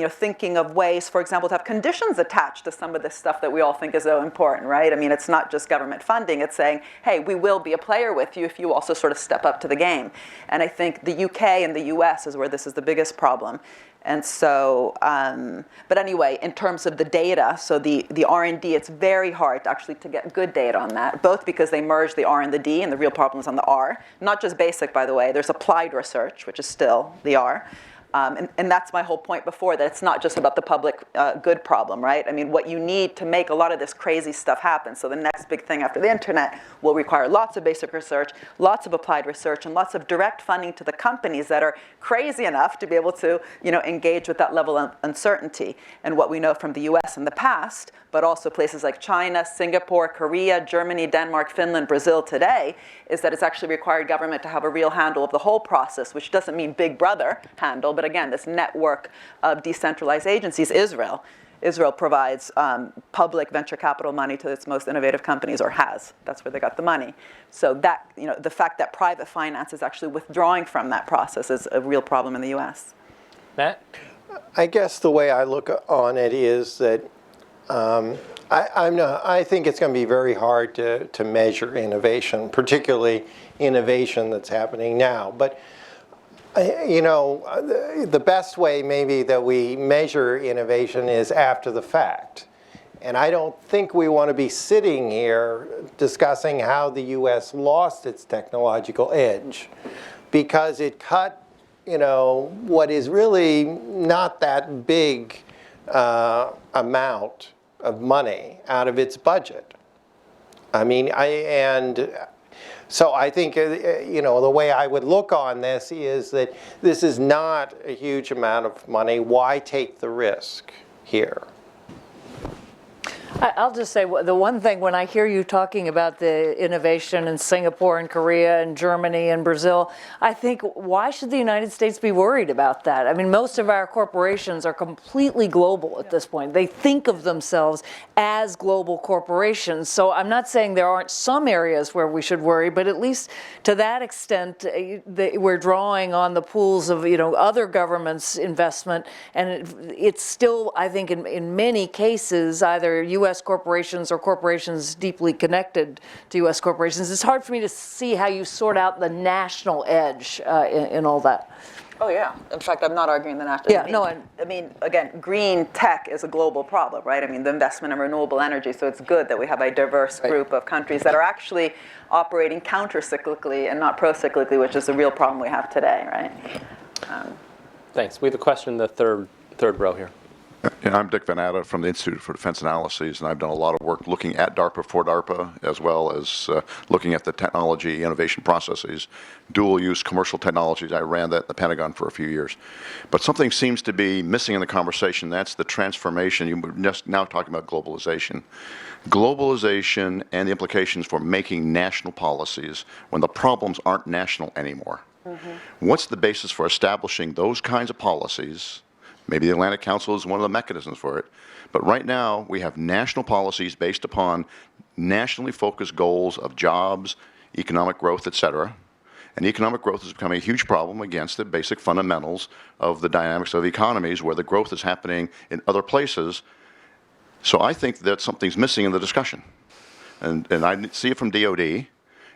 Speaker 3: thinking of ways, for example, to have conditions attached to some of this stuff that we all think is so important, right? I mean, it's not just government funding. It's saying, hey, we will be a player with you if you also sort of step up to the game. And I think the UK and the US is where this is the biggest problem. And so, but anyway, in terms of the data, so the R&D, it's very hard actually to get good data on that, both because they merge the R and the D, and the real problem is on the R. Not just basic, by the way. There's applied research, which is still the R. And that's my whole point before, that it's not just about the public good problem, right? I mean, what you need to make a lot of this crazy stuff happen. So the next big thing after the internet will require lots of basic research, lots of applied research, and lots of direct funding to the companies that are crazy enough to be able to, engage with that level of uncertainty. And what we know from the US in the past, but also places like China, Singapore, Korea, Germany, Denmark, Finland, Brazil today, is that it's actually required government to have a real handle of the whole process, which doesn't mean Big Brother handle, but again, this network of decentralized agencies. Israel provides public venture capital money to its most innovative companies, or has. That's where they got the money. So that, the fact that private finance is actually withdrawing from that process is a real problem in the US.
Speaker 1: Matt?
Speaker 5: I guess the way I look on it is that I think it's going to be very hard to measure innovation, particularly innovation that's happening now. But the best way maybe that we measure innovation is after the fact. And I don't think we want to be sitting here discussing how the US lost its technological edge, because it cut, what is really not that big amount of money out of its budget. I mean, so I think, the way I would look on this is that this is not a huge amount of money. Why take the risk here?
Speaker 4: I'll just say the one thing, when I hear you talking about the innovation in Singapore and Korea and Germany and Brazil, I think, why should the United States be worried about that? I mean, most of our corporations are completely global at this point. They think of themselves as global corporations. So I'm not saying there aren't some areas where we should worry, but at least to that extent, we're drawing on the pools of, other governments' investment. And it's still, I think, in many cases, either U.S. corporations or corporations deeply connected to U.S. corporations. It's hard for me to see how you sort out the national edge in all that.
Speaker 3: Oh, yeah. In fact, I'm not arguing the national.
Speaker 4: Yeah,
Speaker 3: I mean, again, green tech is a global problem, right? I mean, the investment in renewable energy, so it's good that we have a diverse group of countries that are actually operating counter-cyclically and not pro-cyclically, which is the real problem we have today, right?
Speaker 1: Thanks. We have a question in the third row here.
Speaker 10: Yeah, I'm Dick Van Atta from the Institute for Defense Analyses, and I've done a lot of work looking at DARPA for DARPA, as well as looking at the technology innovation processes, dual-use commercial technologies. I ran that in the Pentagon for a few years. But something seems to be missing in the conversation. That's the transformation. You're just now talking about globalization. Globalization and the implications for making national policies when the problems aren't national anymore. What's the basis for establishing those kinds of policies? Maybe the Atlantic Council is one of the mechanisms for it. But right now, we have national policies based upon nationally focused goals of jobs, economic growth, et cetera. And economic growth is becoming a huge problem against the basic fundamentals of the dynamics of economies where the growth is happening in other places. So I think that something's missing in the discussion. And I see it from DOD. In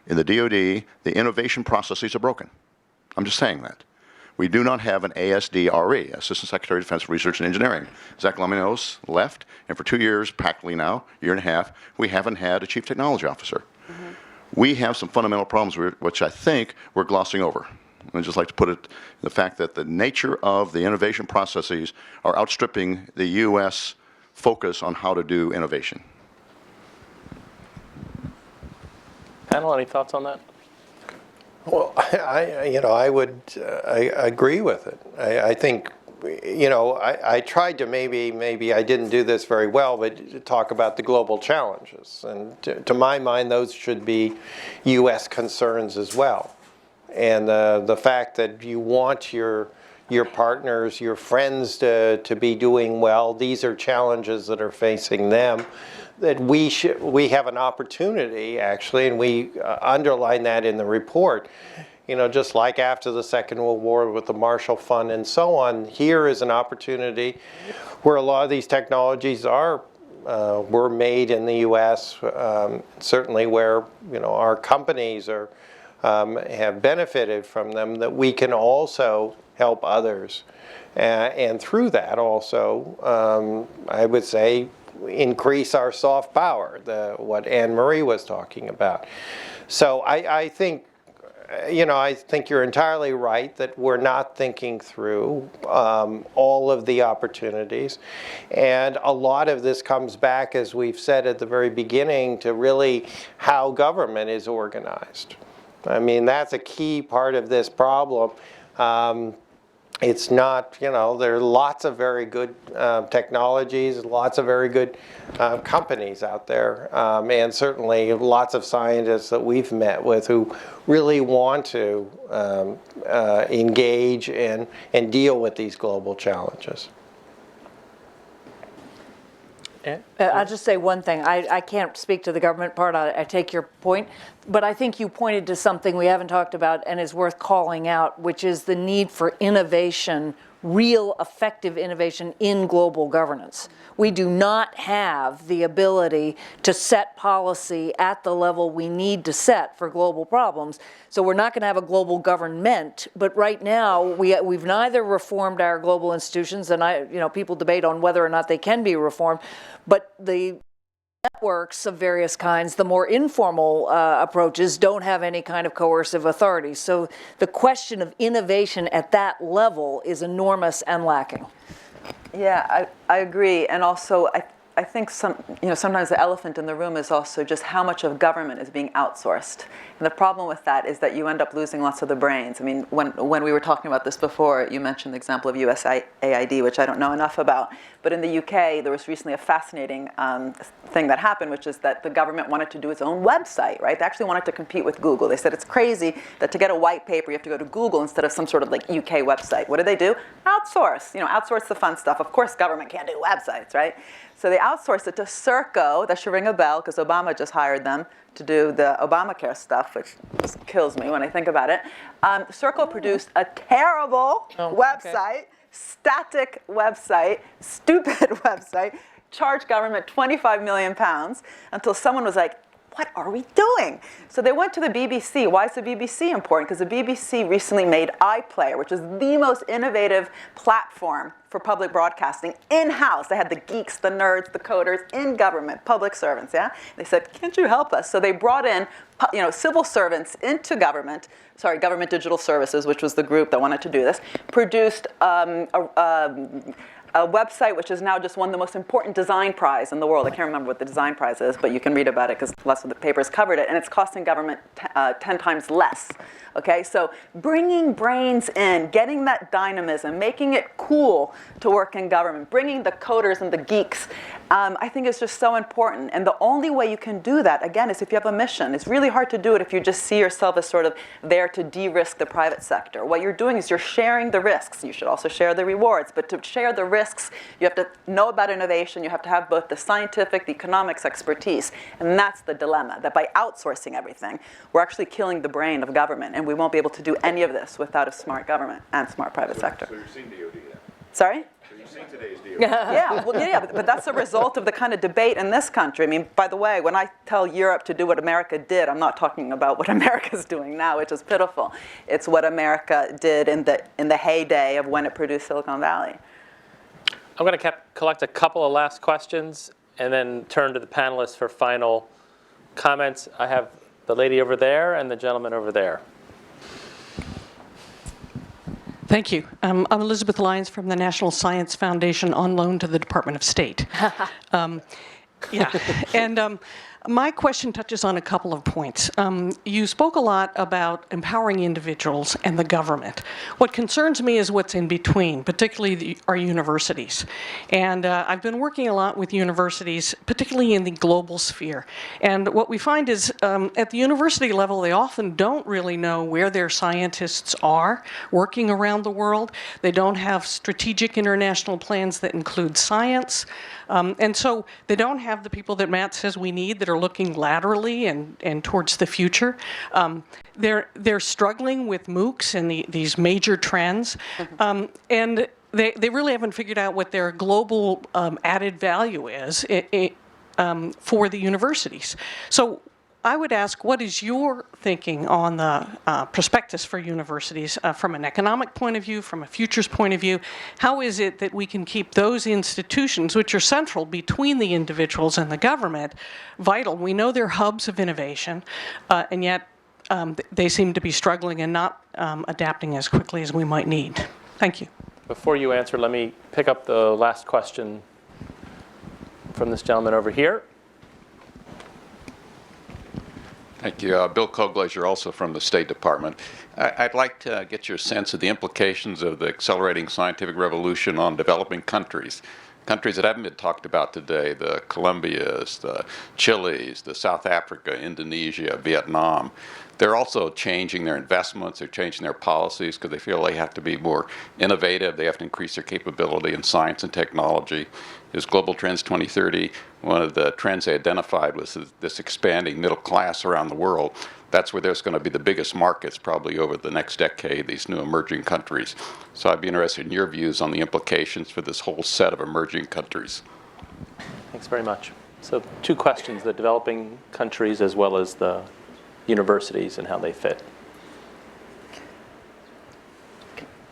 Speaker 10: the DOD, the innovation processes are broken. I'm just saying that. We do not have an ASDRE, Assistant Secretary of Defense Research and Engineering. Zach Laminos left, and for 2 years, practically now, year and a half, we haven't had a Chief Technology Officer. We have some fundamental problems which I think we're glossing over. I'd just like to put it in the fact that the nature of the innovation processes are outstripping the U.S. focus on how to do innovation.
Speaker 1: Panel, any thoughts on that?
Speaker 5: Well, I would agree with it. I think, I tried to maybe I didn't do this very well, but to talk about the global challenges. And to my mind, those should be U.S. concerns as well. And the fact that you want your partners, your friends to be doing well, these are challenges that are facing them. That we have an opportunity, actually, and we underline that in the report, just like after the Second World War with the Marshall Fund and so on, here is an opportunity where a lot of these technologies were made in the U.S., certainly where, our companies have benefited from them, that we can also help others. And through that also, I would say, increase our soft power, what Anne Marie was talking about. So I think, I think you're entirely right that we're not thinking through all of the opportunities. And a lot of this comes back, as we've said at the very beginning, to really how government is organized. I mean, that's a key part of this problem. It's not, there are lots of very good technologies, lots of very good companies out there, and certainly lots of scientists that we've met with who really want to engage and deal with these global challenges.
Speaker 4: I'll just say one thing. I can't speak to the government part. I take your point. But I think you pointed to something we haven't talked about and is worth calling out, which is the need for innovation, real effective innovation in global governance. We do not have the ability to set policy at the level we need to set for global problems. So we're not going to have a global government, but right now we've neither reformed our global institutions, and people debate on whether or not they can be reformed, but the networks of various kinds, the more informal approaches, don't have any kind of coercive authority. So the question of innovation at that level is enormous and lacking.
Speaker 3: Yeah, I agree. And also, I think sometimes the elephant in the room is also just how much of government is being outsourced. And the problem with that is that you end up losing lots of the brains. I mean, when we were talking about this before, you mentioned the example of USAID, which I don't know enough about. But in the UK, there was recently a fascinating thing that happened, which is that the government wanted to do its own website, right? They actually wanted to compete with Google. They said it's crazy that to get a white paper, you have to go to Google instead of some sort of UK website. What did they do? Outsource. Outsource the fun stuff. Of course, government can't do websites, right? So they outsourced it to Serco. That should ring a bell because Obama just hired them to do the Obamacare stuff, which just kills me when I think about it. Serco produced a terrible website, static website, stupid website, charged government £25 million until someone was like, what are we doing? So they went to the BBC. Why is the BBC important? Because the BBC recently made iPlayer, which is the most innovative platform for public broadcasting in-house. They had the geeks, the nerds, the coders in government, public servants, yeah? They said, can't you help us? So they brought in civil servants into government, Government Digital Services, which was the group that wanted to do this, produced a website which has now just won the most important design prize in the world. I can't remember what the design prize is, but you can read about it because lots of the papers covered it, and it's costing government 10 times less. Okay, so bringing brains in, getting that dynamism, making it cool to work in government, bringing the coders and the geeks, I think is just so important. And the only way you can do that, again, is if you have a mission. It's really hard to do it if you just see yourself as sort of there to de-risk the private sector. What you're doing is you're sharing the risks. You should also share the rewards, but to share the risks, you have to know about innovation. You have to have both the scientific, the economics expertise, and that's the dilemma, that by outsourcing everything, we're actually killing the brain of government, and we won't be able to do any of this without a smart government and smart private sector.
Speaker 10: So you're seeing DOD then?
Speaker 3: Sorry?
Speaker 10: So you're seeing today's DOD?
Speaker 3: Yeah, but that's a result of the kind of debate in this country. I mean, by the way, when I tell Europe to do what America did, I'm not talking about what America's doing now, which is pitiful. It's what America did in the heyday of when it produced Silicon Valley.
Speaker 1: I'm going to collect a couple of last questions and then turn to the panelists for final comments. I have the lady over there and the gentleman over there.
Speaker 11: Thank you. I'm Elizabeth Lyons from the National Science Foundation on loan to the Department of State. My question touches on a couple of points. You spoke a lot about empowering individuals and the government. What concerns me is what's in between, particularly our universities. And I've been working a lot with universities, particularly in the global sphere. And what we find is at the university level, they often don't really know where their scientists are working around the world. They don't have strategic international plans that include science. And so they don't have the people that Matt says we need that are looking laterally and towards the future. They're struggling with MOOCs and these major trends. And they really haven't figured out what their global added value is for the universities. So I would ask, what is your thinking on the prospectus for universities from an economic point of view, from a futures point of view? How is it that we can keep those institutions, which are central between the individuals and the government, vital? We know they're hubs of innovation, and yet they seem to be struggling and not adapting as quickly as we might need. Thank you.
Speaker 1: Before you answer, let me pick up the last question from this gentleman over here.
Speaker 12: Thank you. Bill Koglaser, also from the State Department. I'd like to get your sense of the implications of the accelerating scientific revolution on developing countries. Countries that haven't been talked about today, the Colombias, the Chiles, the South Africa, Indonesia, Vietnam. They're also changing their investments, they're changing their policies because they feel they have to be more innovative, they have to increase their capability in science and technology. Is Global Trends 2030, one of the trends they identified was this expanding middle class around the world. That's where there's going to be the biggest markets probably over the next decade, these new emerging countries. So I'd be interested in your views on the implications for this whole set of emerging countries.
Speaker 1: Thanks very much. So 2 questions, the developing countries as well as the universities and how they fit.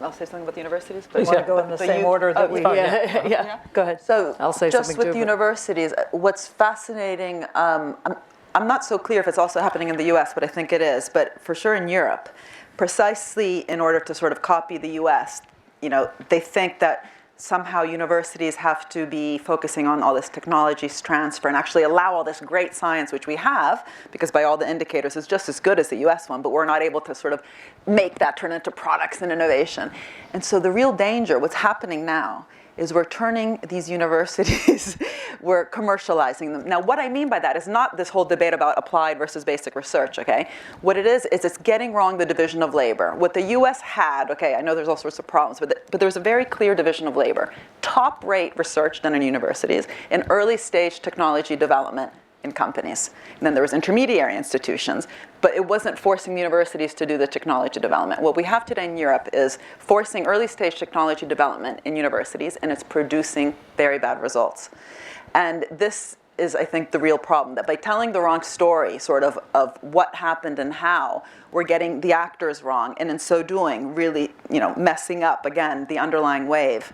Speaker 3: I'll say something about the universities.
Speaker 4: Please, want to go in the same order that we...
Speaker 3: Yeah,
Speaker 4: go ahead.
Speaker 3: So
Speaker 4: I'll say
Speaker 3: just
Speaker 4: something
Speaker 3: with
Speaker 4: too,
Speaker 3: universities, what's fascinating, I'm not so clear if it's also happening in the US, but I think it is, but for sure in Europe, precisely in order to sort of copy the US, they think that somehow universities have to be focusing on all this technology transfer and actually allow all this great science, which we have, because by all the indicators it's just as good as the US one, but we're not able to sort of make that turn into products and innovation. And so the real danger, what's happening now, is we're turning these universities, we're commercializing them. Now, what I mean by that is not this whole debate about applied versus basic research, okay? What it is it's getting wrong the division of labor. What the US had, okay, I know there's all sorts of problems, but there's a very clear division of labor. Top-rate research done in universities, and early-stage technology development in companies. And then there was intermediary institutions, but it wasn't forcing the universities to do the technology development. What we have today in Europe is forcing early stage technology development in universities, and it's producing very bad results. And this is, I think, the real problem. That by telling the wrong story, sort of what happened and how, we're getting the actors wrong, and in so doing, really, messing up again the underlying wave.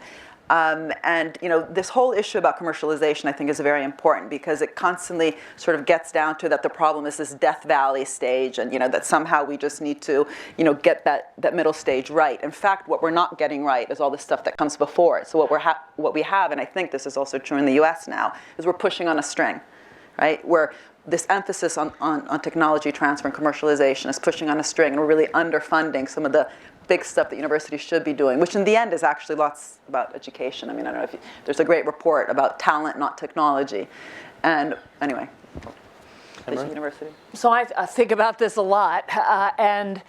Speaker 3: And this whole issue about commercialization, I think, is very important because it constantly sort of gets down to that the problem is this Death Valley stage, and that somehow we just need to get that middle stage right. In fact, what we're not getting right is all the stuff that comes before it. So what we have, and I think this is also true in the U.S. now, is we're pushing on a string, right? Where this emphasis on technology transfer and commercialization is pushing on a string, and we're really underfunding some of the big stuff that universities should be doing, which in the end is actually lots about education. I mean, I don't know if there's a great report about talent, not technology. And anyway, university.
Speaker 4: So I think about this a lot, and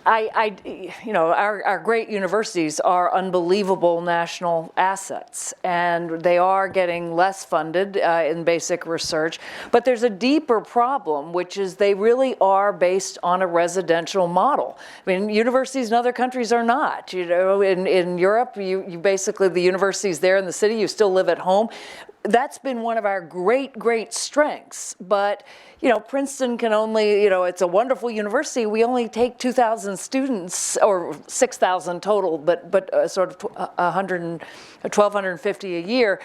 Speaker 4: our great universities are unbelievable national assets, and they are getting less funded in basic research. But there's a deeper problem, which is they really are based on a residential model. I mean, universities in other countries are not. In Europe, you basically, the university's there in the city, you still live at home. That's been one of our great strengths. But, Princeton can only, it's a wonderful university. We only take 2,000 students, or 6,000 total, but sort of 1,250 a year.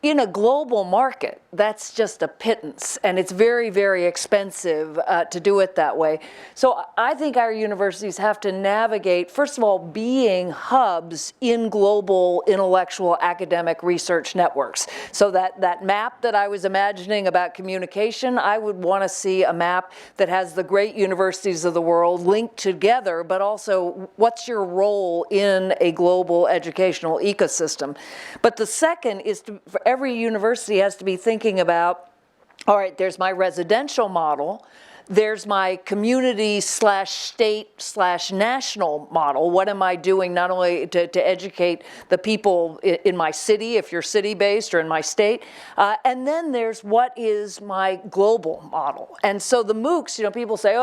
Speaker 4: In a global market, that's just a pittance, and it's very expensive to do it that way. So I think our universities have to navigate, first of all, being hubs in global intellectual academic research networks. So that map that I was imagining about communication, I would want to see a map that has the great universities of the world linked together, but also what's your role in a global educational ecosystem. But the second is every university has to be thinking about, all right, there's my residential model, there's my community/state/national model. What am I doing not only to educate the people in my city, if you're city-based, or in my state, and then there's what is my global model. And so the MOOCs, people say,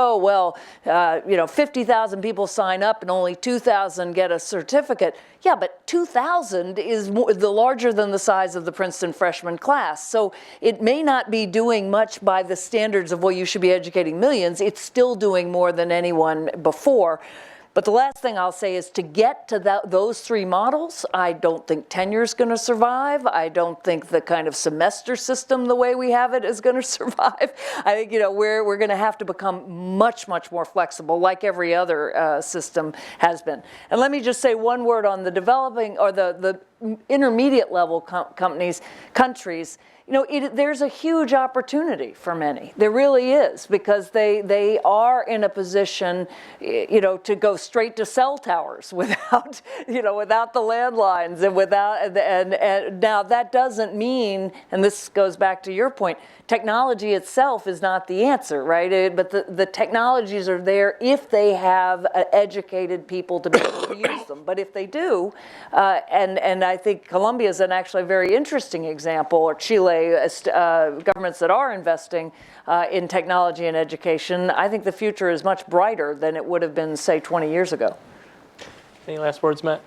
Speaker 4: 50,000 people sign up and only 2,000 get a certificate. Yeah, but 2,000 is larger than the size of the Princeton freshman class. So it may not be doing much by the standards of, you should be educating millions. It's still doing more than anyone before. But the last thing I'll say is to get to those three models, I don't think tenure is going to survive. I don't think the kind of semester system, the way we have it, is going to survive. I think we're going to have to become much more flexible, like every other system has been. And let me just say one word on the developing or the intermediate level countries. There's a huge opportunity for many. There really is, because they are in a position, to go straight to cell towers without the landlines and now that doesn't mean, and this goes back to your point, technology itself is not the answer, right? But the technologies are there if they have educated people to be able to use them. But if they do, and I think Colombia is actually a very interesting example, or Chile, governments that are investing in technology and education, I think the future is much brighter than it would have been, say, 20 years ago.
Speaker 1: Any last words, Matt?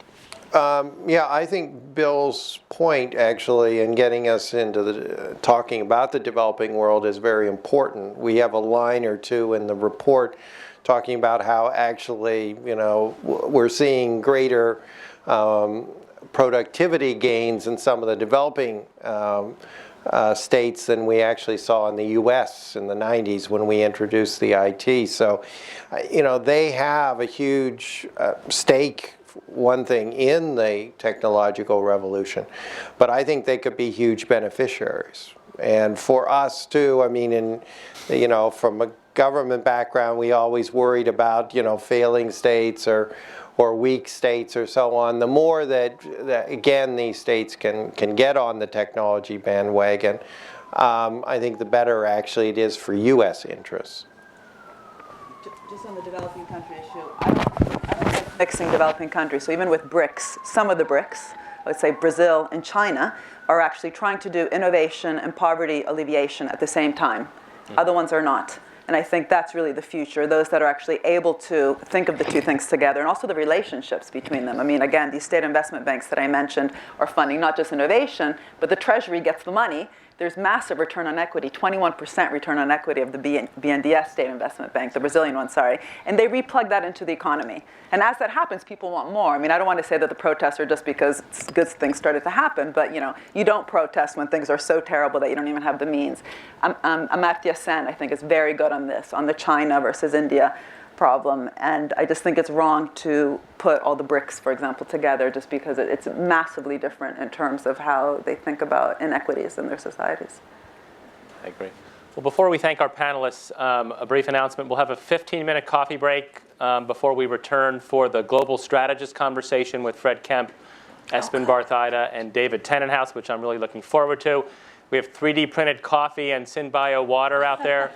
Speaker 5: Yeah, I think Bill's point, actually, in getting us into talking about the developing world is very important. We have a line or two in the report talking about how actually, we're seeing greater productivity gains in some of the developing states than we actually saw in the U.S. in the 90s when we introduced the IT. So, they have a huge stake, one thing, in the technological revolution, but I think they could be huge beneficiaries. And for us too, I mean, from a government background, we always worried about, failing states or weak states or so on. The more that again, these states can get on the technology bandwagon, I think the better actually it is for U.S. interests.
Speaker 3: Just on the developing country issue, I don't like mixing developing countries. So even with BRICS, some of the BRICS, let's say Brazil and China, are actually trying to do innovation and poverty alleviation at the same time. Other ones are not. And I think that's really the future, those that are actually able to think of the two things together, and also the relationships between them. I mean, again, these state investment banks that I mentioned are funding not just innovation, but the Treasury gets the money, there's massive return on equity, 21% return on equity of the BNDES State Investment Bank, the Brazilian one, sorry, and they replug that into the economy. And as that happens, people want more. I mean, I don't want to say that the protests are just because good things started to happen, but you don't protest when things are so terrible that you don't even have the means. Amartya Sen, I think, is very good on this, on the China versus India problem, and I just think it's wrong to put all the BRICS, for example, together just because it's massively different in terms of how they think about inequities in their societies.
Speaker 1: I agree. Well, before we thank our panelists, a brief announcement. We'll have a 15-minute coffee break before we return for the Global Strategist conversation with Fred Kemp, Espen Barth Eide, and David Tenenhaus, which I'm really looking forward to. We have 3D printed coffee and SynBio water out there.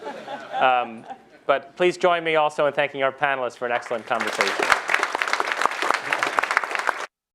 Speaker 1: But please join me also in thanking our panelists for an excellent conversation.